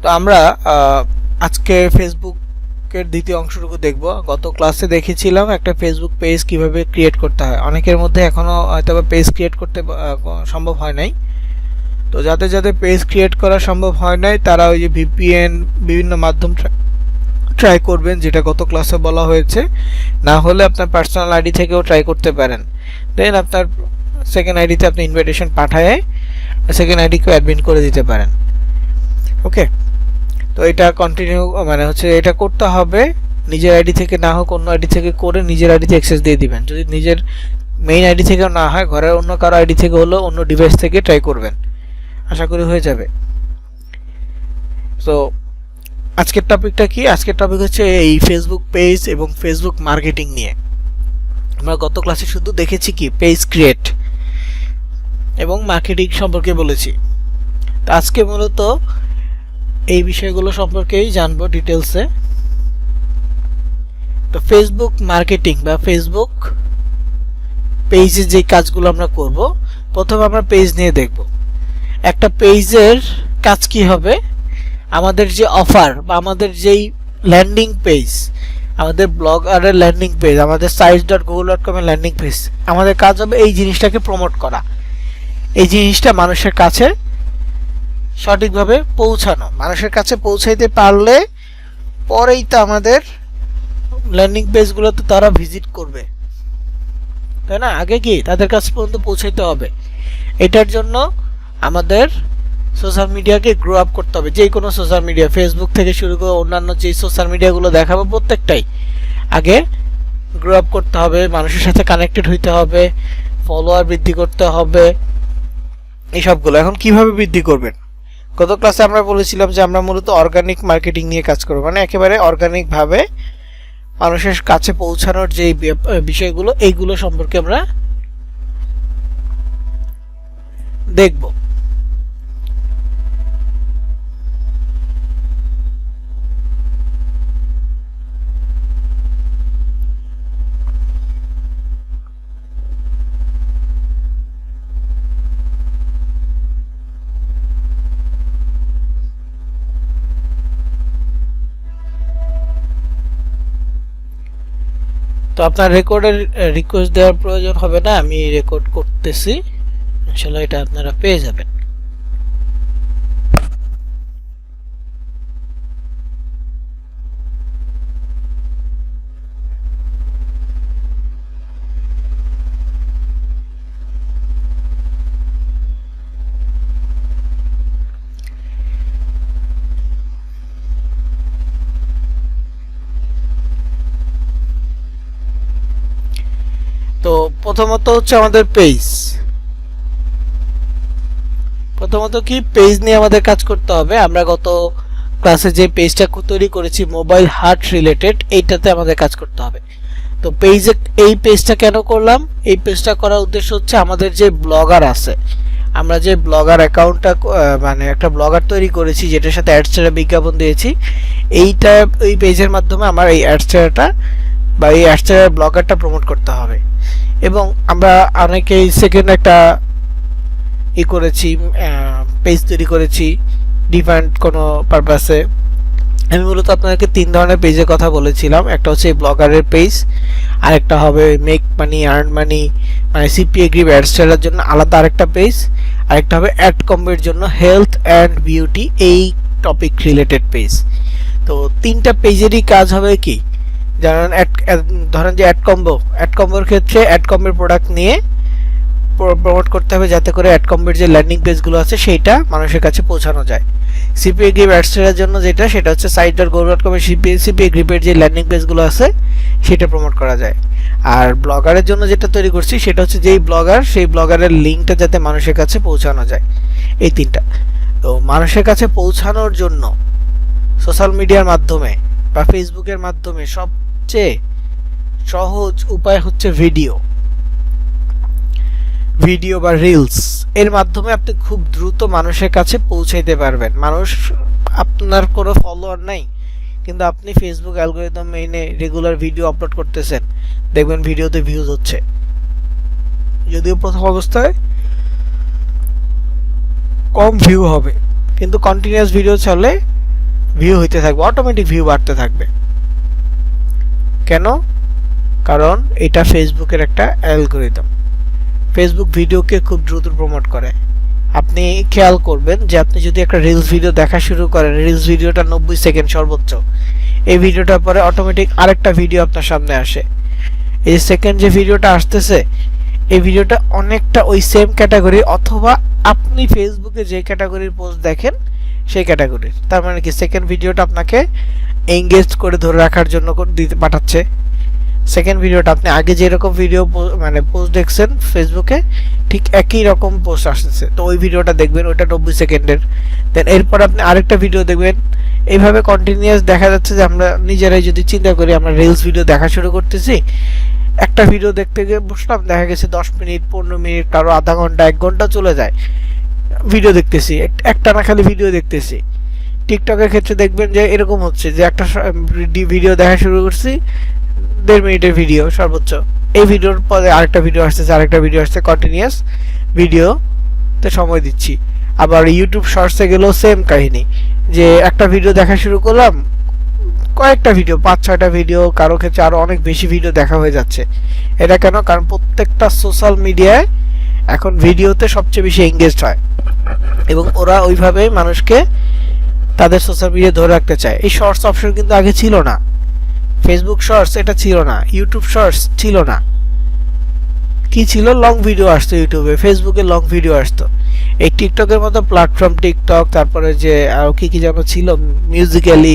তো আমরা আজকে ফেসবুকের দ্বিতীয় অংশটুকু দেখব। গত ক্লাসে দেখেছিলাম একটা ফেসবুক পেজ কিভাবে ক্রিয়েট করতে হয়। অনেকের মধ্যে এখনো হয়তো পেজ ক্রিয়েট করতে সম্ভব হয় নাই। তো যাদের যাদের পেজ ক্রিয়েট করা সম্ভব হয় নাই তারা ওই যে ভিপিএন বিভিন্ন মাধ্যম ট্রাই করবেন, যেটা গত ক্লাসে বলা হয়েছে। না হলে আপনার পার্সোনাল আইডি থেকেও ট্রাই করতে পারেন। দেন আপনার সেকেন্ড আইডিতে আপনি ইনভাইটেশন পাঠায় সেকেন্ড আইডিকেও অ্যাডমিন করে দিতে পারেন। ওকে, তো এটা কন্টিনিউ মানে হচ্ছে এটা করতে হবে নিজের আইডি থেকে, না হোক অন্য আইডি থেকে করে নিজের আইডিতে অ্যাক্সেস দিয়ে দিবেন। যদি নিজের মেইন আইডি থেকেও না হয়, ঘরের অন্য কারো আইডি থেকে হলো অন্য ডিভাইস থেকে ট্রাই করবেন, আশা করি হয়ে যাবে। তো আজকের টপিকটা কি? আজকের টপিক হচ্ছে এই ফেসবুক পেজ এবং ফেসবুক মার্কেটিং নিয়ে। আমরা গত ক্লাসে শুধু দেখেছি কি পেজ ক্রিয়েট এবং মার্কেটিং সম্পর্কে বলেছি। তো আজকে মূলত এই বিষয়গুলো সম্পর্কেই জানবো ডিটেলসে। তো ফেসবুক মার্কেটিং বা ফেসবুক পেজে যে কাজগুলো আমরা করব, প্রথমে আমরা পেজ নিয়ে দেখব। একটা পেজের কাজ কি হবে? আমাদের যে অফার বা আমাদের যেই ল্যান্ডিং পেজ, আমাদের ব্লগারের ল্যান্ডিং পেজ, আমাদের sites.google.com এর ল্যান্ডিং পেজ, আমাদের কাজ হবে এই জিনিসটাকে প্রমোট করা, এই জিনিসটা মানুষের কাছে সঠিকভাবে পৌঁছানো। মানুষের কাছে পৌঁছাইতে পারলে পরেই তো আমাদের ল্যান্ডিং পেজগুলোতে তারা ভিজিট করবে, তাই না? আগে কি তাদের কাছে পর্যন্ত পৌঁছাইতে হবে। এটার জন্য আমাদের সোশ্যাল মিডিয়াকে গ্রো আপ করতে হবে। যে কোনো সোশ্যাল মিডিয়া, ফেসবুক থেকে শুরু করে অন্যান্য যে সোশ্যাল মিডিয়াগুলো দেখাবো প্রত্যেকটাই আগে গ্রো আপ করতে হবে, মানুষের সাথে কানেক্টেড হইতে হবে, ফলোয়ার বৃদ্ধি করতে হবে, এইসবগুলো। এখন কিভাবে বৃদ্ধি করবেন? গত ক্লাসে আমরা বলেছিলাম যে আমরা মূলত অর্গানিক মার্কেটিং নিয়ে কাজ করব, মানে একেবারে অর্গানিকভাবে মানুষের কাছে পৌঁছানোর যে বিষয়গুলো, এইগুলো সম্পর্কে আমরা দেখব। তো আপনার রেকর্ডের রিকোয়েস্ট দেওয়ার প্রয়োজন হবে না, আমি রেকর্ড করতেছি, ইনশাআল্লাহ এটা আপনারা পেয়ে যাবেন। তো প্রথমত হচ্ছে আমাদের পেজ। প্রথমত কি পেজ নিয়ে আমাদের কাজ করতে হবে। আমরা গত ক্লাসে যে পেজটা তৈরি করেছি মোবাইল হার্ট রিলেটেড, এইটাতে আমাদের কাজ করতে হবে। তো পেজে এই পেজটা কেন করলাম? এই পেজটা করার উদ্দেশ্য হচ্ছে আমাদের যে ব্লগার আছে, আমরা যে ব্লগার অ্যাকাউন্টটা মানে একটা ব্লগার তৈরি করেছি যেটার সাথে অ্যাডস্টারে বিজ্ঞাপন দিয়েছি, এইটা এই পেজের মাধ্যমে আমার এই অ্যাডস্টারটা বা এই অ্যাডস্টারের ব্লগারটা প্রমোট করতে হবে। এবং আমরা অনেকেই সেকেন্ড একটা করেছি, পেজ তৈরি করেছি ডিফারেন্ট কোনো পারপাসে। আমি মূলত আপনাদেরকে তিন ধরনের পেজের কথা বলেছিলাম। একটা হচ্ছে ব্লগারের পেজ, আরেকটা হবে মেক মানি আর্ন মানি মানে সিপিএ গ্রিপ অ্যাডস্টারের জন্য আলাদা আরেকটা পেজ, আরেকটা হবে অ্যাড কম্বোর জন্য হেলথ অ্যান্ড বিউটি এই টপিক রিলেটেড পেজ। তো তিনটা পেজেরই কাজ হবে কি, ধরেন যে অ্যাড কম্বোর ক্ষেত্রে অ্যাড কম্বোর প্রোডাক্ট নিয়ে প্রমোট করতে হবে যাতে করে অ্যাড কম্বোর যে ল্যান্ডিং পেজগুলো আছে সেইটা মানুষের কাছে পৌঁছানো যায়। সিপিএ গ্রিপ অ্যাডস্টারের জন্য সেটা হচ্ছে sites.google.com এর সিপিএ গ্রিপের যে ল্যান্ডিং পেজগুলো আছে সেটা প্রমোট করা যায়। আর ব্লগারের জন্য যেটা তৈরি করছি সেটা হচ্ছে যেই ব্লগার, সেই ব্লগারের লিঙ্কটা যাতে মানুষের কাছে পৌঁছানো যায়, এই তিনটা। তো মানুষের কাছে পৌঁছানোর জন্য সোশ্যাল মিডিয়ার মাধ্যমে বা ফেসবুকের মাধ্যমে সবচেয়ে সহজ উপায় হচ্ছে ভিডিও বা রিলস। এর মাধ্যমে আপনি খুব দ্রুত মানুষের কাছে পৌঁছাইতে পারবেন। মানুষ, আপনার কোনো ফলোয়ার নাই কিন্তু আপনি ফেসবুক অ্যালগরিদম মেনে রেগুলার ভিডিও আপলোড করতেছেন, দেখবেন ভিডিওতে ভিউজ হচ্ছে। যদিও প্রথম অবস্থায় কম ভিউ হবে, কিন্তু কন্টিনিউয়াস ভিডিও চলে ভিউ হইতে থাকবে, অটোমেটিক ভিউ বাড়তে থাকবে। কেন? কারণ এটা ফেসবুকের একটা অ্যালগরিদম। ফেসবুক ভিডিওকে খুব দ্রুত প্রমোট করে। আপনি খেয়াল করবেন যে আপনি যদি একটা রিলস ভিডিও দেখা শুরু করেন, রিলস ভিডিওটা 90 সেকেন্ড সর্বোচ্চ, এই ভিডিওটার পরে অটোমেটিক আরেকটা ভিডিও আপনার সামনে আসে। এই সেকেন্ড যে ভিডিওটা আসতেছে, এই ভিডিওটা অনেকটা ওই সেম ক্যাটাগরি, অথবা আপনি ফেসবুকে যে ক্যাটাগরির পোস্ট দেখেন সেই ক্যাটাগরির। তার মানে কি, সেকেন্ড ভিডিওটা আপনাকে এঙ্গেজ করে ধরে রাখার জন্য দিতে পাঠাচ্ছে। সেকেন্ড ভিডিওটা আপনি আগে যেরকম ভিডিও মানে পোস্ট দেখছেন ফেসবুকে, ঠিক একই রকম পোস্ট আসতেছে, তো ওই ভিডিওটা দেখবেন, ওইটা 90 সেকেন্ডের। দেন এরপর আপনি আরেকটা ভিডিও দেখবেন। এইভাবে কন্টিনিউয়াস দেখা যাচ্ছে যে আমরা নিজেরাই যদি চিন্তা করি, আমরা রিলস ভিডিও দেখা শুরু করতেছি, একটা ভিডিও দেখতে গিয়ে বসলাম, দেখা গেছে 10 মিনিট, 15 মিনিট, কারো আধা ঘন্টা, 1 ঘন্টা চলে যায় ভিডিও দেখতেছি, একটা না খালি ভিডিও দেখতেছি। টিকটকের ক্ষেত্রে দেখবেন যে এরকম হচ্ছে যে একটা ভিডিও দেখা শুরু করছি, 1.5 মিনিটের ভিডিও সর্বোচ্চ, এই ভিডিওর পরে আরেকটা ভিডিও আসতেছে, আরেকটা ভিডিও আসছে, কন্টিনিউয়াস ভিডিওতে সময় দিচ্ছি। আবার ইউটিউব শর্টসে গেলেও সেম কাহিনী, যে একটা ভিডিও দেখা শুরু করলাম, কয়েকটা ভিডিও, 5-6টা ভিডিও, কারো ক্ষেত্রে আরো অনেক বেশি ভিডিও দেখা হয়ে যাচ্ছে। এটা কেন? কারণ প্রত্যেকটা সোশ্যাল মিডিয়ায় এখন ভিডিওতে সবচেয়ে বেশি এঙ্গেজড হয়, এবং ওরা ওইভাবেই মানুষকে তাদের সোশ্যাল মিডিয়া ধরে রাখতে চায়। এই শর্টস অপশন কিন্তু আগে ছিল না, ফেসবুক শর্টস এটা ছিল না, ইউটিউব শর্টস ছিল না। কি ছিল? লং ভিডিও আসতো ইউটিউবে, ফেসবুকে লং ভিডিও আসতো। এই টিকটকের মতো প্ল্যাটফর্ম, টিকটক, তারপরে যে আর কি যেন ছিল, মিউজিক্যালি,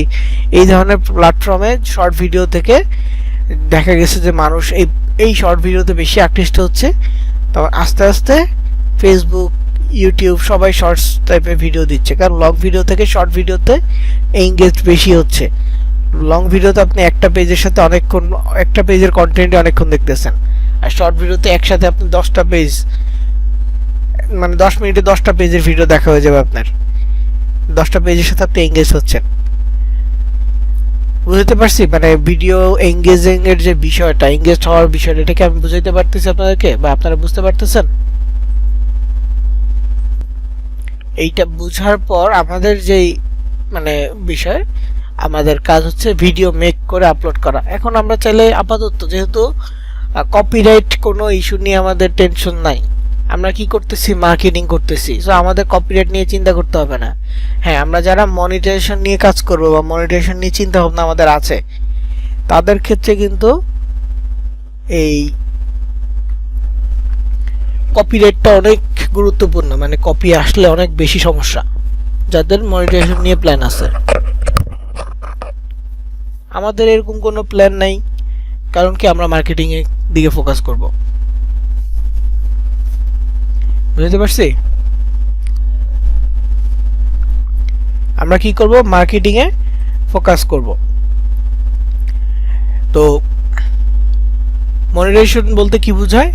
এই ধরনের প্ল্যাটফর্মে শর্ট ভিডিও থেকে দেখা গেছে যে মানুষ এই শর্ট ভিডিওতে বেশি আকৃষ্ট হচ্ছে। তখন আস্তে আস্তে ফেসবুক, ইউটিউব সবাই শর্টস টাইপের ভিডিও দিচ্ছে, কারণ লং ভিডিও থেকে শর্ট ভিডিওতে এঙ্গেজ বেশি হচ্ছে। লং ভিডিওতে আপনি একটা পেজের সাথে অনেকক্ষণ, একটা পেজের কন্টেন্ট অনেকক্ষণ দেখতেছেন, আর শর্ট ভিডিওতে একসাথে আপনি 10টা পেজ, মানে 10 মিনিটে 10টা পেজের ভিডিও দেখা হয়ে যাবে আপনার, 10টা পেজের সাথে আপনি এঙ্গেজ হচ্ছেন। বুঝতে পারছি? মানে ভিডিও এঙ্গেজিং এর যে বিষয়টা, এঙ্গেজ হওয়ার বিষয়টা, এটাকে আমি বুঝাইতে পারতেছি আপনাদেরকে, বা আপনারা বুঝতে পারতেছেন? এইটা বুঝার পর আমাদের যেই মানে বিষয়, আমাদের কাজ হচ্ছে ভিডিও মেক করে আপলোড করা। এখন আমরা চাইলে আপাতত, যেহেতু কপিরাইট কোনো ইস্যু নিয়ে আমাদের টেনশন নাই, আমরা কি করতেছি, মার্কেটিং করতেছি, সো আমাদের কপিরাইট নিয়ে চিন্তা করতে হবে না। হ্যাঁ, আমরা যারা মনিটাইজেশন নিয়ে কাজ করব বা মনিটাইজেশন নিয়ে চিন্তা ভাবনা আমাদের আছে, তাদের ক্ষেত্রে কিন্তু এই কপিরাইটটা অনেক গুরুত্বপূর্ণ, মানে কপি আসলে অনেক বেশি সমস্যা যাদের মনিটাইজেশন নিয়ে প্ল্যান আছে। আমাদের এরকম কোনো প্ল্যান নাই, কারণ কি, আমরা মার্কেটিং এর দিকে ফোকাস করব। বুঝতে পারছি? আমরা কি করব? মার্কেটিং এ ফোকাস করব। তো মনিটাইজেশন বলতে কি বোঝায়?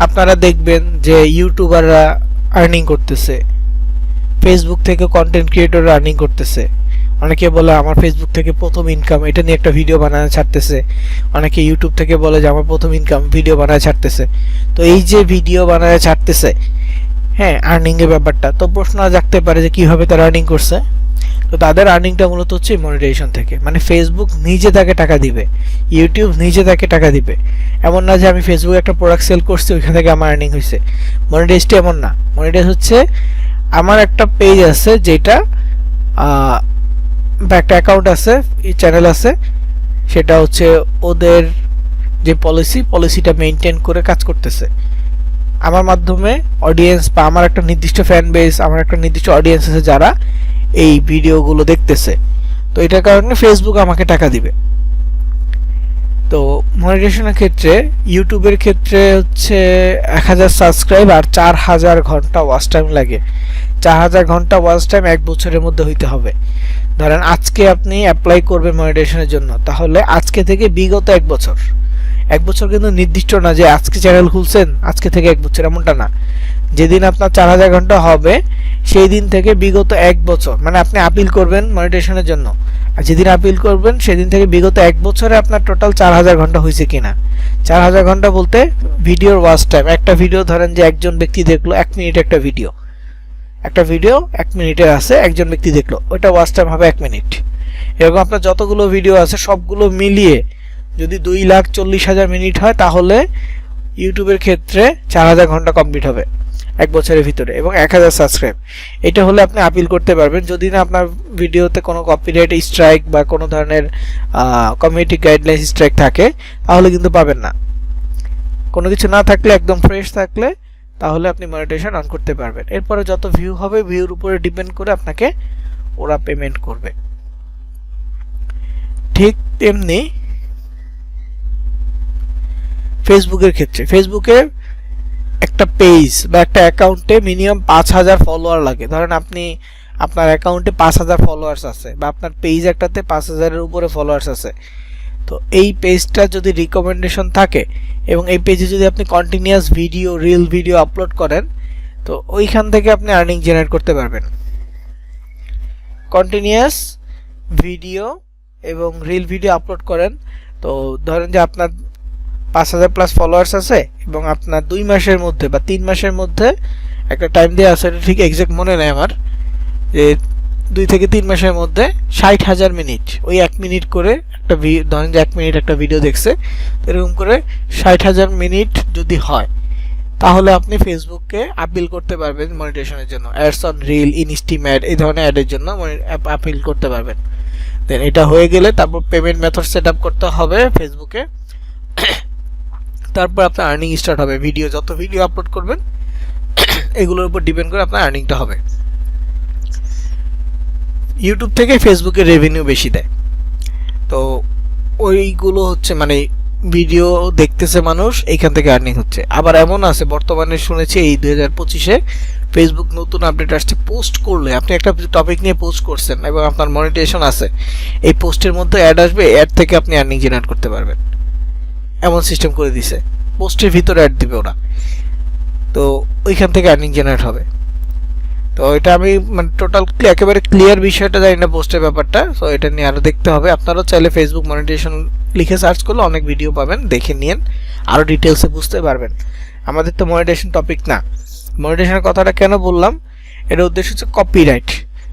আপনারা দেখবেন যে ইউটিউবাররা আর্নিং করতেছে, ফেসবুক থেকে কন্টেন্ট ক্রিয়েটররা আর্নিং করতেছে। অনেকে বলে আমার ফেসবুক থেকে প্রথম ইনকাম, এটা নিয়ে একটা ভিডিও বানায় ছাড়তেছে। অনেকে ইউটিউব থেকে বলে যে আমার প্রথম ইনকাম, ভিডিও বানায় ছাড়তেছে। তো এই যে ভিডিও বানায় ছাড়তেছে, হ্যাঁ, আর্নিং এর ব্যাপারটা, তো প্রশ্ন জাগতে পারে যে কিভাবে তারা আর্নিং করছে। তো তাদের আর্নিংটা মূলত হচ্ছে মনিটাইজেশন থেকে, মানে ফেসবুক নিজে তাকে টাকা দিবে, ইউটিউব নিজে তাকে টাকা দিবে। এমন না যে আমি ফেসবুকে একটা প্রোডাক্ট সেল করছি, ওইখান থেকে আমার আর্নিং হয়েছে। মনিটাইজটা এমন না। মনিটাইজ হচ্ছে আমার একটা পেজ আছে, যেটা বা একটা অ্যাকাউন্ট আছে, চ্যানেল আছে, সেটা হচ্ছে ওদের যে পলিসিটা মেনটেন করে কাজ করতেছে। আমার মাধ্যমে অডিয়েন্স, বা আমার একটা নির্দিষ্ট ফ্যান বেস, আমার একটা নির্দিষ্ট অডিয়েন্স আছে যারা এই ভিডিওগুলো দেখতেছে। তো এটার কারণে ফেসবুক আমাকে টাকা দিবে। তো মনিটাইজেশনের ক্ষেত্রে, ইউটিউবের ক্ষেত্রে হচ্ছে 1000 সাবস্ক্রাইব আর 4000 ঘন্টা ওয়াচ টাইম লাগে। 4000 ঘন্টা ওয়াচ টাইম 1 বছরের মধ্যে হইতে হবে। ধরেন আজকে আপনি অ্যাপ্লাই করবেন মনিটাইজেশনের জন্য, তাহলে আজকে থেকে বিগত 1 বছর, 1 বছর কিন্তু নির্দিষ্ট না যে আজকে চ্যানেল খুলছেন আজকে থেকে 1 বছর, এমনটা না। যেদিন আপনার 4000 ঘন্টা হবে সেই দিন থেকে বিগত 1 বছর, মানে আপনি আপিল করবেন মনিটাইজেশনের জন্য, আর যেদিন আপিল করবেন সেদিন থেকে বিগত 1 বছরে আপনার টোটাল 4000 ঘন্টা হয়েছে কিনা। 4000 ঘন্টা বলতে ভিডিওর ওয়াচ টাইম, একটা ভিডিও ধরেন যে একজন ব্যক্তি দেখলো 1 মিনিট একটা ভিডিও, একটা ভিডিও 1 মিনিটের আছে, একজন ব্যক্তি দেখলো, ওটা ওয়াচ টাইম হবে 1 মিনিট। এরকম আপনার যতগুলো ভিডিও আছে সবগুলো মিলিয়ে যদি 2,40,000 মিনিট হয় তাহলে ইউটিউবের ক্ষেত্রে 4,000 ঘন্টা কমপ্লিট হবে 1 বছরের ভিতরে, এবং 1,000 সাবস্ক্রাইব। এটা হলে আপনি আপিল করতে পারবেন। যদি না আপনার ভিডিওতে কোনো কপিরাইট স্ট্রাইক বা কোনো ধরনের কমিউনিটি গাইডলাইন স্ট্রাইক থাকে তাহলে কিন্তু পাবেন না। কোনো কিছু না থাকলে, একদম ফ্রেশ থাকলে, তাহলে আপনি মনিটাইজেশন অন করতে পারবেন। এরপরে যত ভিউ হবে ভিউর উপরে ডিপেন্ড করে আপনাকে ওরা পেমেন্ট করবে। ঠিক তেমনি ফেসবুকের ক্ষেত্রে, ফেসবুকে একটা পেজ বা একটা অ্যাকাউন্টে মিনিমাম 5,000 ফলোয়ার লাগে। ধরেন আপনার অ্যাকাউন্টে 5,000 ফলোয়ার্স আছে বা আপনার পেজ একটাতে 5,000-এর উপরে ফলোয়ার্স আছে। তো এই পেজটা যদি রিকমেন্ডেশন থাকে এবং এই পেজে যদি আপনি continuous video, reel video upload করেন, তো ওইখান থেকে আপনি আর্নিং জেনারেট করতে পারবেন। কন্টিনিউয়াস ভিডিও এবং রিল ভিডিও আপলোড করেন, তো ধরেন যে আপনার 5,000 প্লাস ফলোয়ার্স আছে এবং আপনার 2 মাসের মধ্যে বা 3 মাসের মধ্যে একটা টাইম দেওয়া আছে, ঠিক এক্সাক্ট মনে নেই আমার, যে 2 থেকে 3 মাসের মধ্যে 60,000 মিনিট, ওই 1 মিনিট করে একটা ধরেন যে 1 মিনিট একটা ভিডিও দেখছে, এরকম করে 60,000 মিনিট যদি হয় তাহলে আপনি ফেসবুককে আপিল করতে পারবেন মনিটাইজেশনের জন্য। অ্যাডস অন রিল, ইনস্টিম অ্যাড, এই ধরনের অ্যাডের জন্য আপিল করতে পারবেন। দেন এটা হয়ে গেলে তারপর পেমেন্ট মেথড সেট আপ করতে হবে ফেসবুকে। তারপর আপনার আর্নিং স্টার্ট হবে। যত ভিডিও আপলোড করবেন এগুলোর উপর ডিপেন্ড করে আপনার আর্নিংটা হবে। ইউটিউব থেকে ফেসবুকে রেভিনিউ বেশি দেয়, তো ওইগুলো হচ্ছে মানে ভিডিও দেখতেছে মানুষ, এইখান থেকে আর্নিং হচ্ছে। আবার এমন আছে বর্তমানে শুনেছি এই 2025-এ ফেসবুক নতুন আপডেট আসছে, পোস্ট করলে আপনি একটা টপিক নিয়ে পোস্ট করছেন এবং আপনার মনিটাইজেশন আছে, এই পোস্টের মধ্যে অ্যাড আসবে, অ্যাড থেকে আপনি আর্নিং জেনারেট করতে পারবেন। এমন সিস্টেম করে দিছে, পোস্টের ভিতরে অ্যাড দিবে ওরা, তো ওইখান থেকে আর্নিং জেনারেট হবে। তো এটা আমি মানে টোটাল একেবারে ক্লিয়ার বিষয়টা জানি না পোস্টের ব্যাপারটা, সো এটা নিয়ে আরও দেখতে হবে। আপনারাও চাইলে ফেসবুক মনিটাইজেশন লিখে সার্চ করলে অনেক ভিডিও পাবেন, দেখে নিন, আরও ডিটেলসে বুঝতে পারবেন। আমাদের তো মনিটাইজেশন টপিক না। মনিটাইজেশনের কথাটা কেন বললাম, এর উদ্দেশ্য হচ্ছে কপিরাইট।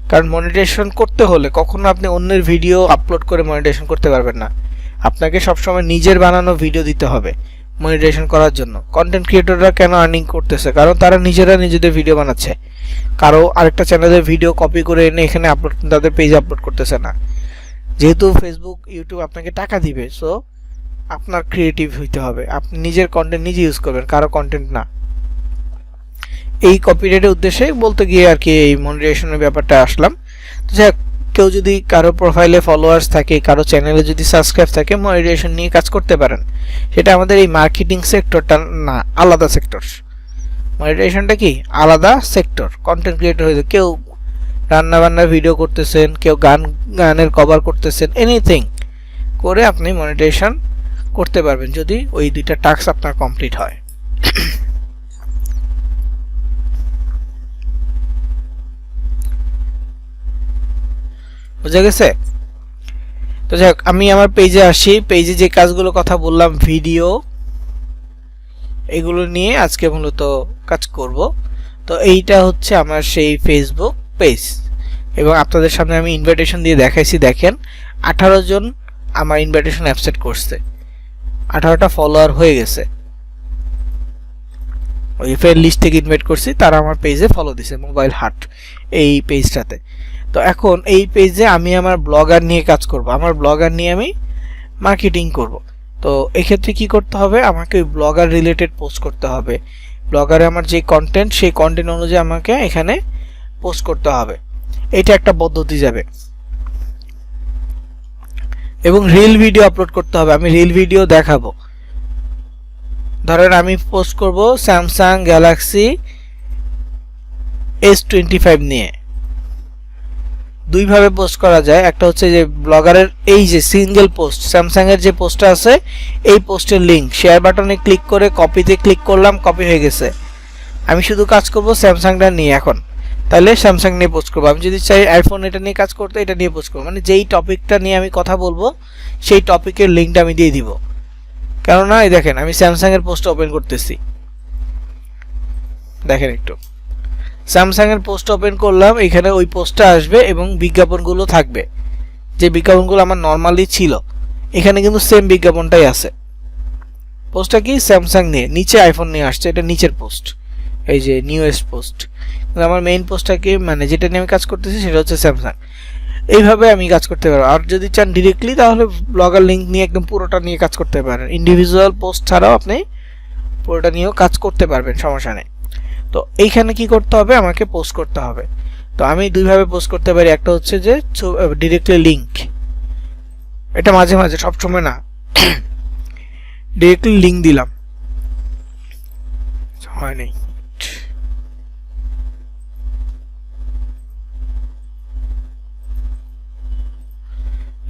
কারণ মনিটাইজেশন করতে হলে কখনো আপনি অন্যের ভিডিও আপলোড করে মনিটাইজেশন করতে পারবেন না, আপনাকে সবসময় নিজের বানানো ভিডিও দিতে হবে মনিটাইজেশন করার জন্য। কন্টেন্ট ক্রিয়েটররা কেন আর্নিং করতেছে? কারণ তারা নিজেদের ভিডিও বানাচ্ছে, কারো আরেকটা চ্যানেলের ভিডিও কপি করে এনে এখানে আপলোড, তাদের পেজে আপলোড করতেছে না। যেহেতু ফেসবুক, ইউটিউব আপনাকে টাকা দিবে, সো আপনার ক্রিয়েটিভ হইতে হবে, আপনি নিজের কন্টেন্ট নিজে ইউজ করবেন, কারো কন্টেন্ট না। এই কপিরাইটের উদ্দেশ্যে বলতে গিয়ে আর কি এই মনিটাইজেশনের ব্যাপারটা আসলাম। যাই হোক, কেউ যদি কারো প্রোফাইলে ফলোয়ার্স থাকে, কারো চ্যানেলে যদি সাবস্ক্রাইব থাকে, মনিটাইজেশন নিয়ে কাজ করতে পারেন। সেটা আমাদের এই মার্কেটিং সেক্টরটা না, আলাদা সেক্টর। মনিটাইজেশনটা কি আলাদা সেক্টর। কন্টেন্ট ক্রিয়েটর হয়েছে, কেউ রান্না বান্নার ভিডিও করতেছেন, কেউ গানের কভার করতেছেন, এনিথিং করে আপনি মনিটাইজেশন করতে পারবেন যদি ওই 2টা টাস্ক আপনার কমপ্লিট হয়। বুঝা গেছে? তো যাই হোক, আমি আমার পেজে আসি। পেজে যে কাজগুলো কথা বললাম, ভিডিও, এগুলো নিয়ে আজকে মূলত কাজ করব। তো এইটা হচ্ছে আমার সেই ফেসবুক পেজ, এবং আপনাদের সামনে আমি ইনভাইটেশন দিয়ে দেখাইছি। দেখেন 18 জন আমার ইনভাইটেশন অ্যাকসেপ্ট করছে, 18টা ফলোয়ার হয়ে গেছে। ওই ফ্রেন্ড লিস্ট থেকে ইনভাইট করছি, তারা আমার পেজে ফলো দিছে, মোবাইল হাট এই পেজটাতে। তো এখন এই পেজে আমি আমার ব্লগার নিয়ে কাজ করব, আমার ব্লগার নিয়ে আমি মার্কেটিং করব। তো এক্ষেত্রে কি করতে হবে, আমাকে ওই ব্লগার রিলেটেড পোস্ট করতে হবে। ব্লগারে আমার যে কন্টেন্ট, সেই কন্টেন্ট অনুযায়ী আমাকে এখানে পোস্ট করতে হবে। এটা একটা পদ্ধতি যাবে। এবং রিল ভিডিও আপলোড করতে হবে। আমি রিল ভিডিও দেখাবো। ধরেন আমি পোস্ট করব স্যামসাং গ্যালাক্সি S25 নিয়ে। দুইভাবে পোস্ট করা যায়। একটা হচ্ছে যে ব্লগারের এই যে সিঙ্গেল পোস্ট, স্যামসাং এর যে পোস্টটা আছে, এই পোস্টের লিংক শেয়ার বাটনে ক্লিক করে কপিতে ক্লিক করলাম, কপি হয়ে গেছে। আমি শুধু কাজ করব স্যামসাংটা নিয়ে এখন, তাহলে স্যামসাং নিয়ে পোস্ট করবো। আমি যদি চাই আইফোন এটা নিয়ে কাজ করতে, এটা নিয়ে পোস্ট করবো। মানে যেই টপিকটা নিয়ে আমি কথা বলবো সেই টপিকের লিঙ্কটা আমি দিয়ে দিব। কেননা এই দেখেন আমি স্যামসাং এর পোস্ট ওপেন করতেছি, দেখেন একটু স্যামসাং এর পোস্ট ওপেন করলাম, এখানে ওই পোস্টটা আসবে এবং বিজ্ঞাপনগুলো থাকবে, যে বিজ্ঞাপনগুলো আমার নর্মালি ছিল এখানে কিন্তু সেম বিজ্ঞাপনটাই আছে। পোস্টটা কি স্যামসাং নিয়ে, নিচে আইফোন নিয়ে আসছে, এটা নিচের পোস্ট, এই যে নিউয়েস্ট পোস্ট। আমার মেইন পোস্টটা কি মানে যেটা নিয়ে আমি কাজ করতেছি সেটা হচ্ছে স্যামসাং। এইভাবে আমি কাজ করতে পারবো। আর যদি চান ডিরেক্টলি তাহলে ব্লগার লিঙ্ক নিয়ে একদম পুরোটা নিয়ে কাজ করতে পারেন, ইন্ডিভিজুয়াল পোস্ট ছাড়াও আপনি পুরোটা নিয়েও কাজ করতে পারবেন, সমস্যা নেই। তো এইখানে কি করতে হবে, আমাকে পোস্ট করতে হবে। তো আমি দুইভাবে পোস্ট করতে পারি, একটা হচ্ছে যে ডিরেক্টলি লিঙ্ক, এটা মাঝে মাঝে সবসময় না, ডিরেক্টলি লিঙ্ক দিলাম, হয়নি।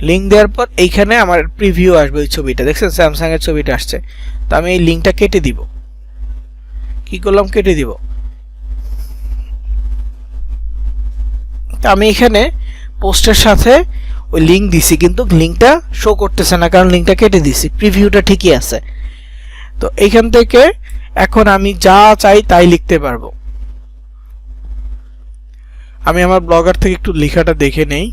লিঙ্ক দেওয়ার পর এইখানে আমার প্রিভিউ আসবে, ওই ছবিটা দেখছেন স্যামসাং এর ছবিটা আসছে। তো আমি এই লিঙ্কটা কেটে দিব, কি করলাম কেটে দিব। তো আমি এখানে পোস্টের সাথে ওই লিঙ্ক দিছি, কিন্তু লিঙ্কটা শো করতেছে না কারণ লিঙ্কটা কেটে দিছি, প্রিভিউটা ঠিকই আছে। তো এইখান থেকে এখন আমি যা চাই তাই লিখতে পারবো। আমি আমার ব্লগার থেকে একটু লেখাটা দেখে নেই।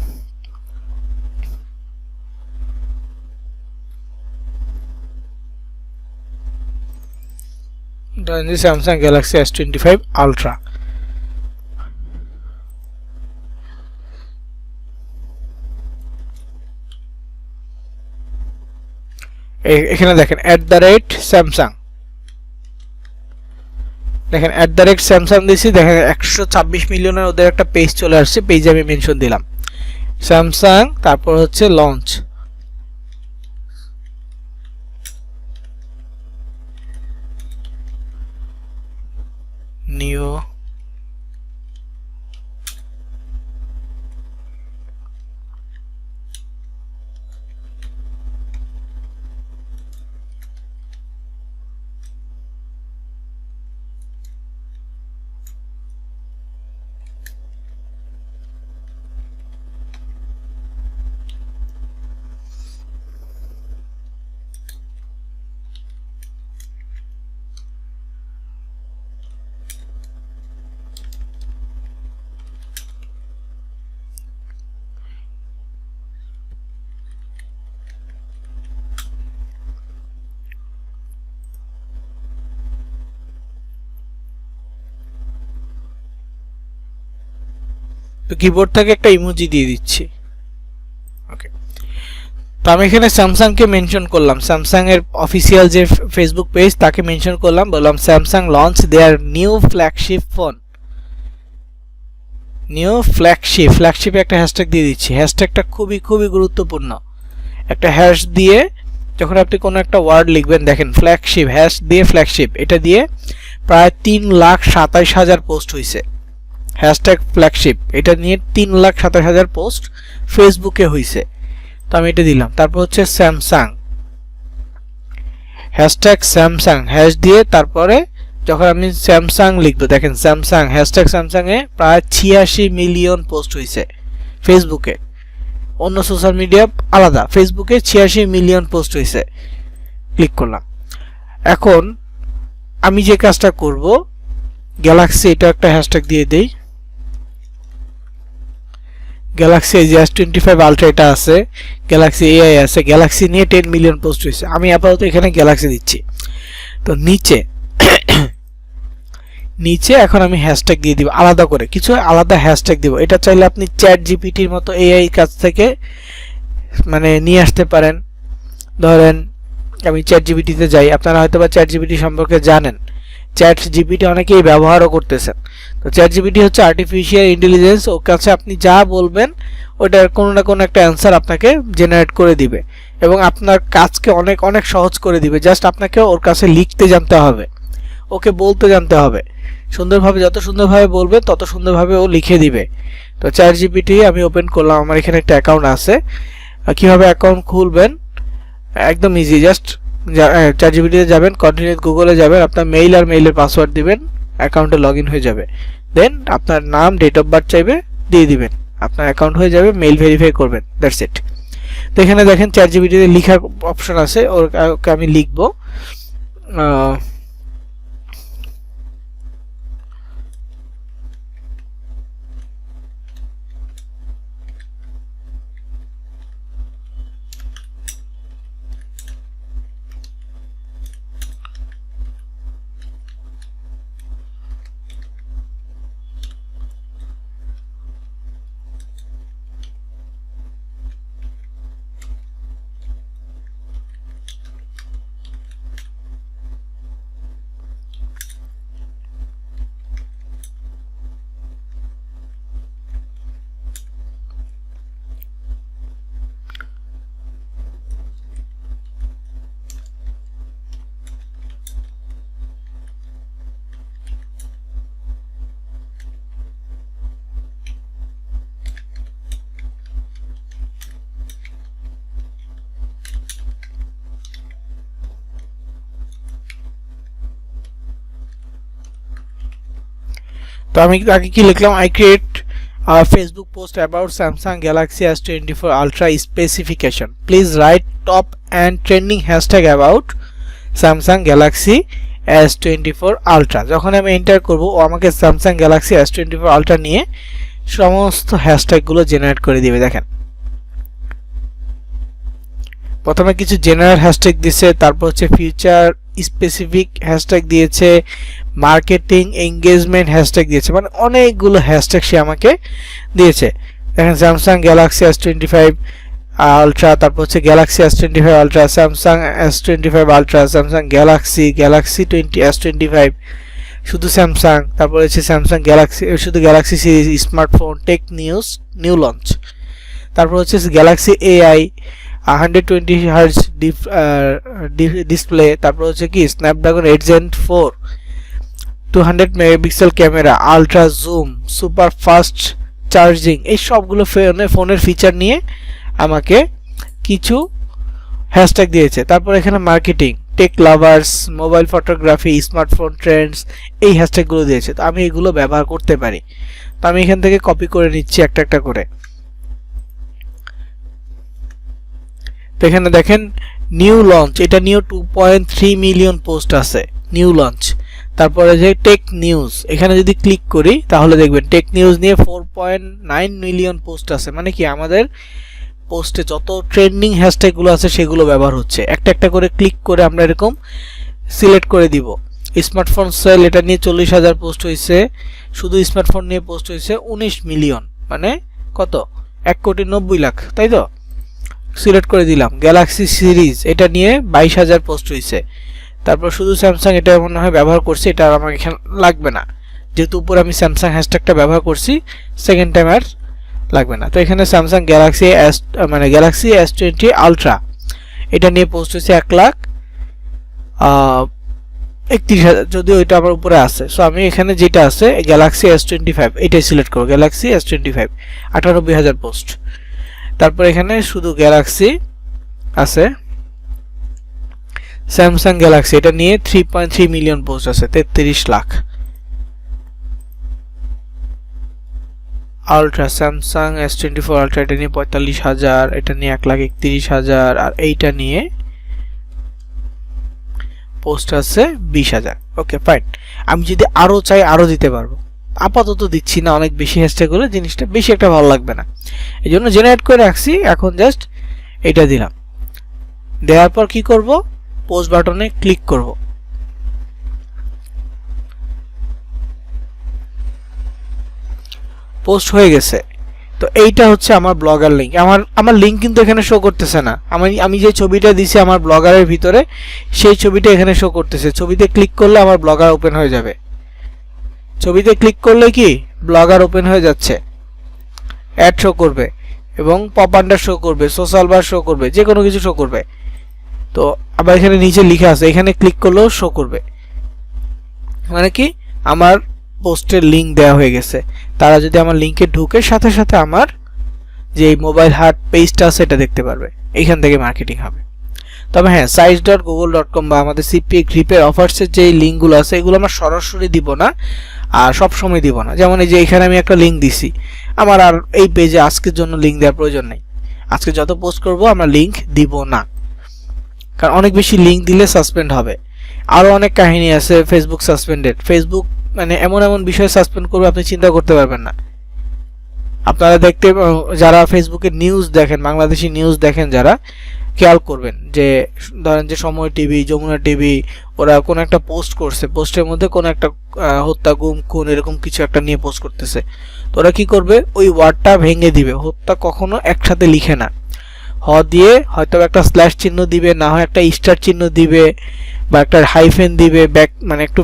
স্যামসাং গ্যালাক্সি S25 আলট্রা, এখানে দেখেন @স্যামসাং, দেখেন @স্যামসাং দিছি, দেখেন 126 মিলিয়নের ওদের একটা পেজ চলে আসছে, পেজে আমি মেনশন দিলাম স্যামসাং, তারপর হচ্ছে লঞ্চ, নিউ তো কিবোর্ড থেকে একটা ইমোজি দিয়ে দিচ্ছি। ওকে, তো আমি এখানে স্যামসাংকে মেনশন করলাম, স্যামসাং এর অফিসিয়াল যে ফেসবুক পেজ তাকে মেনশন করলাম, বললাম স্যামসাং লঞ্চ দেয়ার নিউ ফ্ল্যাগশিপ ফোন, নিউ ফ্ল্যাগশিপে একটা হ্যাশট্যাগ দিয়ে দিচ্ছি। হ্যাশট্যাগটা খুবই খুবই গুরুত্বপূর্ণ, একটা হ্যাশ দিয়ে যখন আপনি কোনো একটা ওয়ার্ড লিখবেন, দেখেন ফ্ল্যাগশিপ, হ্যাশ দিয়ে ফ্ল্যাগশিপ, এটা দিয়ে প্রায় 3,27,000 পোস্ট হয়েছে। হ্যাশট্যাগ ফ্ল্যাগশিপ, এটা নিয়ে 3,27,000 পোস্ট ফেসবুকে হয়েছে। তো আমি এটা দিলাম। তারপর হচ্ছে স্যামসাং, হ্যাশট্যাগ স্যামসাং, হ্যাশ দিয়ে তারপরে যখন আমি স্যামসাং লিখবো, দেখেন স্যামসাং, হ্যাশট্যাগ স্যামসাং এ প্রায় 86 মিলিয়ন পোস্ট হয়েছে ফেসবুকে, অন্য সোশ্যাল মিডিয়া আলাদা, ফেসবুকে 86 মিলিয়ন পোস্ট হয়েছে। ক্লিক করলাম। এখন আমি যে কাজটা করব, গ্যালাক্সি, এটা একটা হ্যাশট্যাগ দিয়ে দেই, গ্যালাক্সি S25 আলট্রা এটা আছে, গ্যালাক্সি AI আছে, গ্যালাক্সি নিয়ে 10 মিলিয়ন পোস্ট হয়েছে। আমি আপাতত এখানে গ্যালাক্সি দিচ্ছি। তো নিচে নিচে এখন আমি হ্যাশট্যাগ দিয়ে দিব, আলাদা করে কিছু আলাদা হ্যাশট্যাগ দিব। এটা চাইলে আপনি চ্যাট জিপিটির মতো AI কাছ থেকে মানে নিয়ে আসতে পারেন। ধরেন আমি চ্যাট জিপিটিতে যাই, আপনারা হয়তো বা চ্যাট জিপিটি সম্পর্কে জানেন, চ্যাট জিপিটি অনেকেই ব্যবহারও করতেছেন। তো চ্যাট জিপিটি হচ্ছে আর্টিফিশিয়াল ইন্টেলিজেন্স, ওর কাছে আপনি যা বলবেন ওটার কোনো না কোনো একটা অ্যান্সার আপনাকে জেনারেট করে দিবে এবং আপনার কাজকে অনেক অনেক সহজ করে দিবে। জাস্ট আপনাকে ওর কাছে লিখতে জানতে হবে, ওকে বলতে জানতে হবে সুন্দরভাবে, যত সুন্দরভাবে বলবে তত সুন্দরভাবে ও লিখে দিবে। তো চ্যাট জিপিটি আমি ওপেন করলাম, আমার এখানে একটা অ্যাকাউন্ট আছে। কিভাবে অ্যাকাউন্ট খুলবেন, একদম ইজি, জাস্ট চ্যাট জিপিটিতে যাবেন, কন্টিনিউ গুগলে যাবেন, আপনার মেইল আর মেইলের পাসওয়ার্ড দিবেন, অ্যাকাউন্টে লগ ইন হয়ে যাবে। দেন আপনার নাম, ডেট অফ বার্থ চাইবে, দিয়ে দিবেন, আপনার অ্যাকাউন্ট হয়ে যাবে, মেইল ভেরিফাই করবেন, দ্যাটস ইট। তো এখানে দেখেন চ্যাট জিপিটিতে লেখার অপশন আছে, ওকে আমি লিখবো তো আমি আগে কি লিখলাম, I create Facebook post about Samsung Galaxy S24 Ultra specification. Please write top and trending hashtag about Samsung Galaxy S24 Ultra. যখন আমি এন্টার করব ও আমাকে Samsung Galaxy S24 Ultra নিয়ে সমস্ত হ্যাশট্যাগ গুলো জেনারেট করে দিবে। দেখেন প্রথমে কিছু জেনারেল হ্যাশট্যাগ দিয়েছে, তারপর হচ্ছে ফিউচার স্পেসিফিক হ্যাশট্যাগ দিয়েছে, মার্কেটিং এঙ্গেজমেন্ট হ্যাশট্যাগ দিয়েছে, মানে অনেকগুলো হ্যাশট্যাগ সে আমাকে দিয়েছে। দেখেন স্যামসাং গ্যালাক্সি S25 আলট্রা, তারপর হচ্ছে Galaxy S25 ultra, Samsung S25 ultra, Samsung Galaxy 20 S25, শুধু স্যামসাং, তারপর হচ্ছে স্যামসাং গ্যালাক্সি, শুধু Galaxy series, smartphone, tech news, new launch, তারপর হচ্ছে গ্যালাক্সি AI 120 Hz ডিসপ্লে, তারপর হচ্ছে কি Snapdragon 8 Gen 4 200 megapixel camera, ultra zoom, super fast charging, এই সবগুলো ফোনের ফিচার নিয়ে আমাকে কিছু হ্যাশট্যাগ দিয়েছে। তারপর এখানে marketing, tech lovers, mobile photography, smartphone trends, এই হ্যাশট্যাগুলো দিয়েছে। তো আমি এগুলো ব্যবহার করতে পারি। তো আমি এখান থেকে কপি করে নিচ্ছি একটা একটা করে। তো এখানে দেখেন নিউ লঞ্চ, এটা নিয়েও 2.3 মিলিয়ন পোস্ট আছে, নিউ লঞ্চ। তারপরে যে টেক নিউজ, এখানে যদি ক্লিক করি তাহলে দেখবেন টেক নিউজ নিয়ে 4.9 মিলিয়ন পোস্ট আছে। মানে কি আমাদের পোস্টে যত ট্রেন্ডিং হ্যাশট্যাগুলো আছে সেগুলো ব্যবহার হচ্ছে। একটা একটা করে ক্লিক করে আমরা এরকম সিলেক্ট করে দিব। স্মার্টফোন সেল, এটা নিয়ে 40,000 পোস্ট হয়েছে, শুধু স্মার্টফোন নিয়ে পোস্ট হয়েছে 19 মিলিয়ন, মানে কত 1,90,00,000, তাই তো? সিলেক্ট করে দিলাম। গ্যালাক্সি সিরিজ, এটা নিয়ে 22,000 পোস্ট হয়েছে। তারপর শুধু স্যামসাং, এটা মনে হয় ব্যবহার করছি, এটা আমার এখানে লাগবে না, যেহেতু উপরে আমি স্যামসাং হ্যাশট্যাগটা ব্যবহার করছি, সেকেন্ড টাইম আর লাগবে না। তো এখানে স্যামসাং গ্যালাক্সি মানে গ্যালাক্সি S20 আলট্রা, এটা নিয়ে পোস্ট হয়েছে 1,31,000, যদিও এটা আমার উপরে আছে। সো আমি এখানে যেটা আছে গ্যালাক্সি S25, এটাই সিলেক্ট করব, গ্যালাক্সি S25 98,000 পোস্ট। তারপর এখানে শুধু গ্যালাক্সি আছে, স্যামসাং গ্যালাক্সি, এটা নিয়ে 3.3 মিলিয়ন পোস্ট আছে, 33 lakh. Ultra, Samsung S24 ultra, এটা নিয়ে 45,000, এটা নিয়ে 1,31,000, আর এইটা নিয়ে পোস্ট আছে 20,000। Okay fine. আমি যদি আরো চাই আরো দিতে পারবো, আপাতত দিচ্ছি না, অনেক বেশি হ্যাশট্যাগ হলে জিনিসটা বেশি একটা ভালো লাগবে না, এই জন্য জেনারেট করে রাখছি। এখন জাস্ট এটা দিলাম, দেওয়ার পর কি করব, পোস্ট বাটনে ক্লিক করব। পোস্ট হয়ে গেছে। তো এইটা হচ্ছে আমার ব্লগার লিংক। আমার লিংক কিন্তু এখানে শো করতেছে না। আমি যে ছবিটা দিছি আমার ব্লগারের ভিতরে, সেই ছবিটা এখানে শো করতেছে। ছবিতে ক্লিক করলে আমার ব্লগার ওপেন হয়ে যাবে। ছবিতে ক্লিক করলে কি ব্লগার ওপেন হয়ে যাচ্ছে, অ্যাড শো করবে এবং পপ আন্ডার শো করবে, সোশ্যাল বার শো করবে, যে কোনো কিছু শো করবে। তো আবার এখানে নিচে লেখা আছে, এখানে ক্লিক করলেও শো করবে। মানে কি আমার পোস্টের লিংক দেওয়া হয়ে গেছে। তারা যদি আমার লিংকে ঢুকে সাথে সাথে আমার যে মোবাইল হাট পেজটা আছে এটা দেখতে পারবে, এখান থেকে মার্কেটিং হবে। তবে হ্যাঁ, sites.google.com বা আমাদের সিপিএ গ্রিপের অফার্সের যে লিঙ্কগুলো আছে এগুলো আমরা সরাসরি দিব না, আর সব সময় দিব না। যেমন এই যে এখানে আমি একটা লিঙ্ক দিছি, আমার আর এই পেজে আজকের জন্য লিঙ্ক দেওয়ার প্রয়োজন নেই। আজকে যত পোস্ট করব আমরা লিঙ্ক দিব না, কারণ অনেক বেশি লিঙ্ক দিলে সাসপেন্ড হবে। আরও অনেক কাহিনী আছে ফেসবুক সাসপেন্ডেড। ফেসবুক মানে এমন এমন বিষয় সাসপেন্ড করবে আপনি চিন্তা করতে পারবেন না। আপনারা দেখতে, যারা ফেসবুকে নিউজ দেখেন, বাংলাদেশি নিউজ দেখেন যারা, খেয়াল করবেন যে ধরেন যে সময় টিভি, যমুনা টিভি, ওরা কোনো একটা পোস্ট করছে, পোস্টের মধ্যে কোনো একটা হত্যা, গুম, খুন এরকম কিছু একটা নিয়ে পোস্ট করতেছে। তো ওরা কি করবে, ওই ওয়ার্ডটা ভেঙে দিবে। হত্যা কখনো একসাথে লিখে না, দিয়ে হয়তো একটা স্ল্যাশ চিহ্ন দিবে, না হয় একটা স্টার চিহ্ন দিবে, বা একটা হাইফেন দিবে, ব্যাক মানে একটু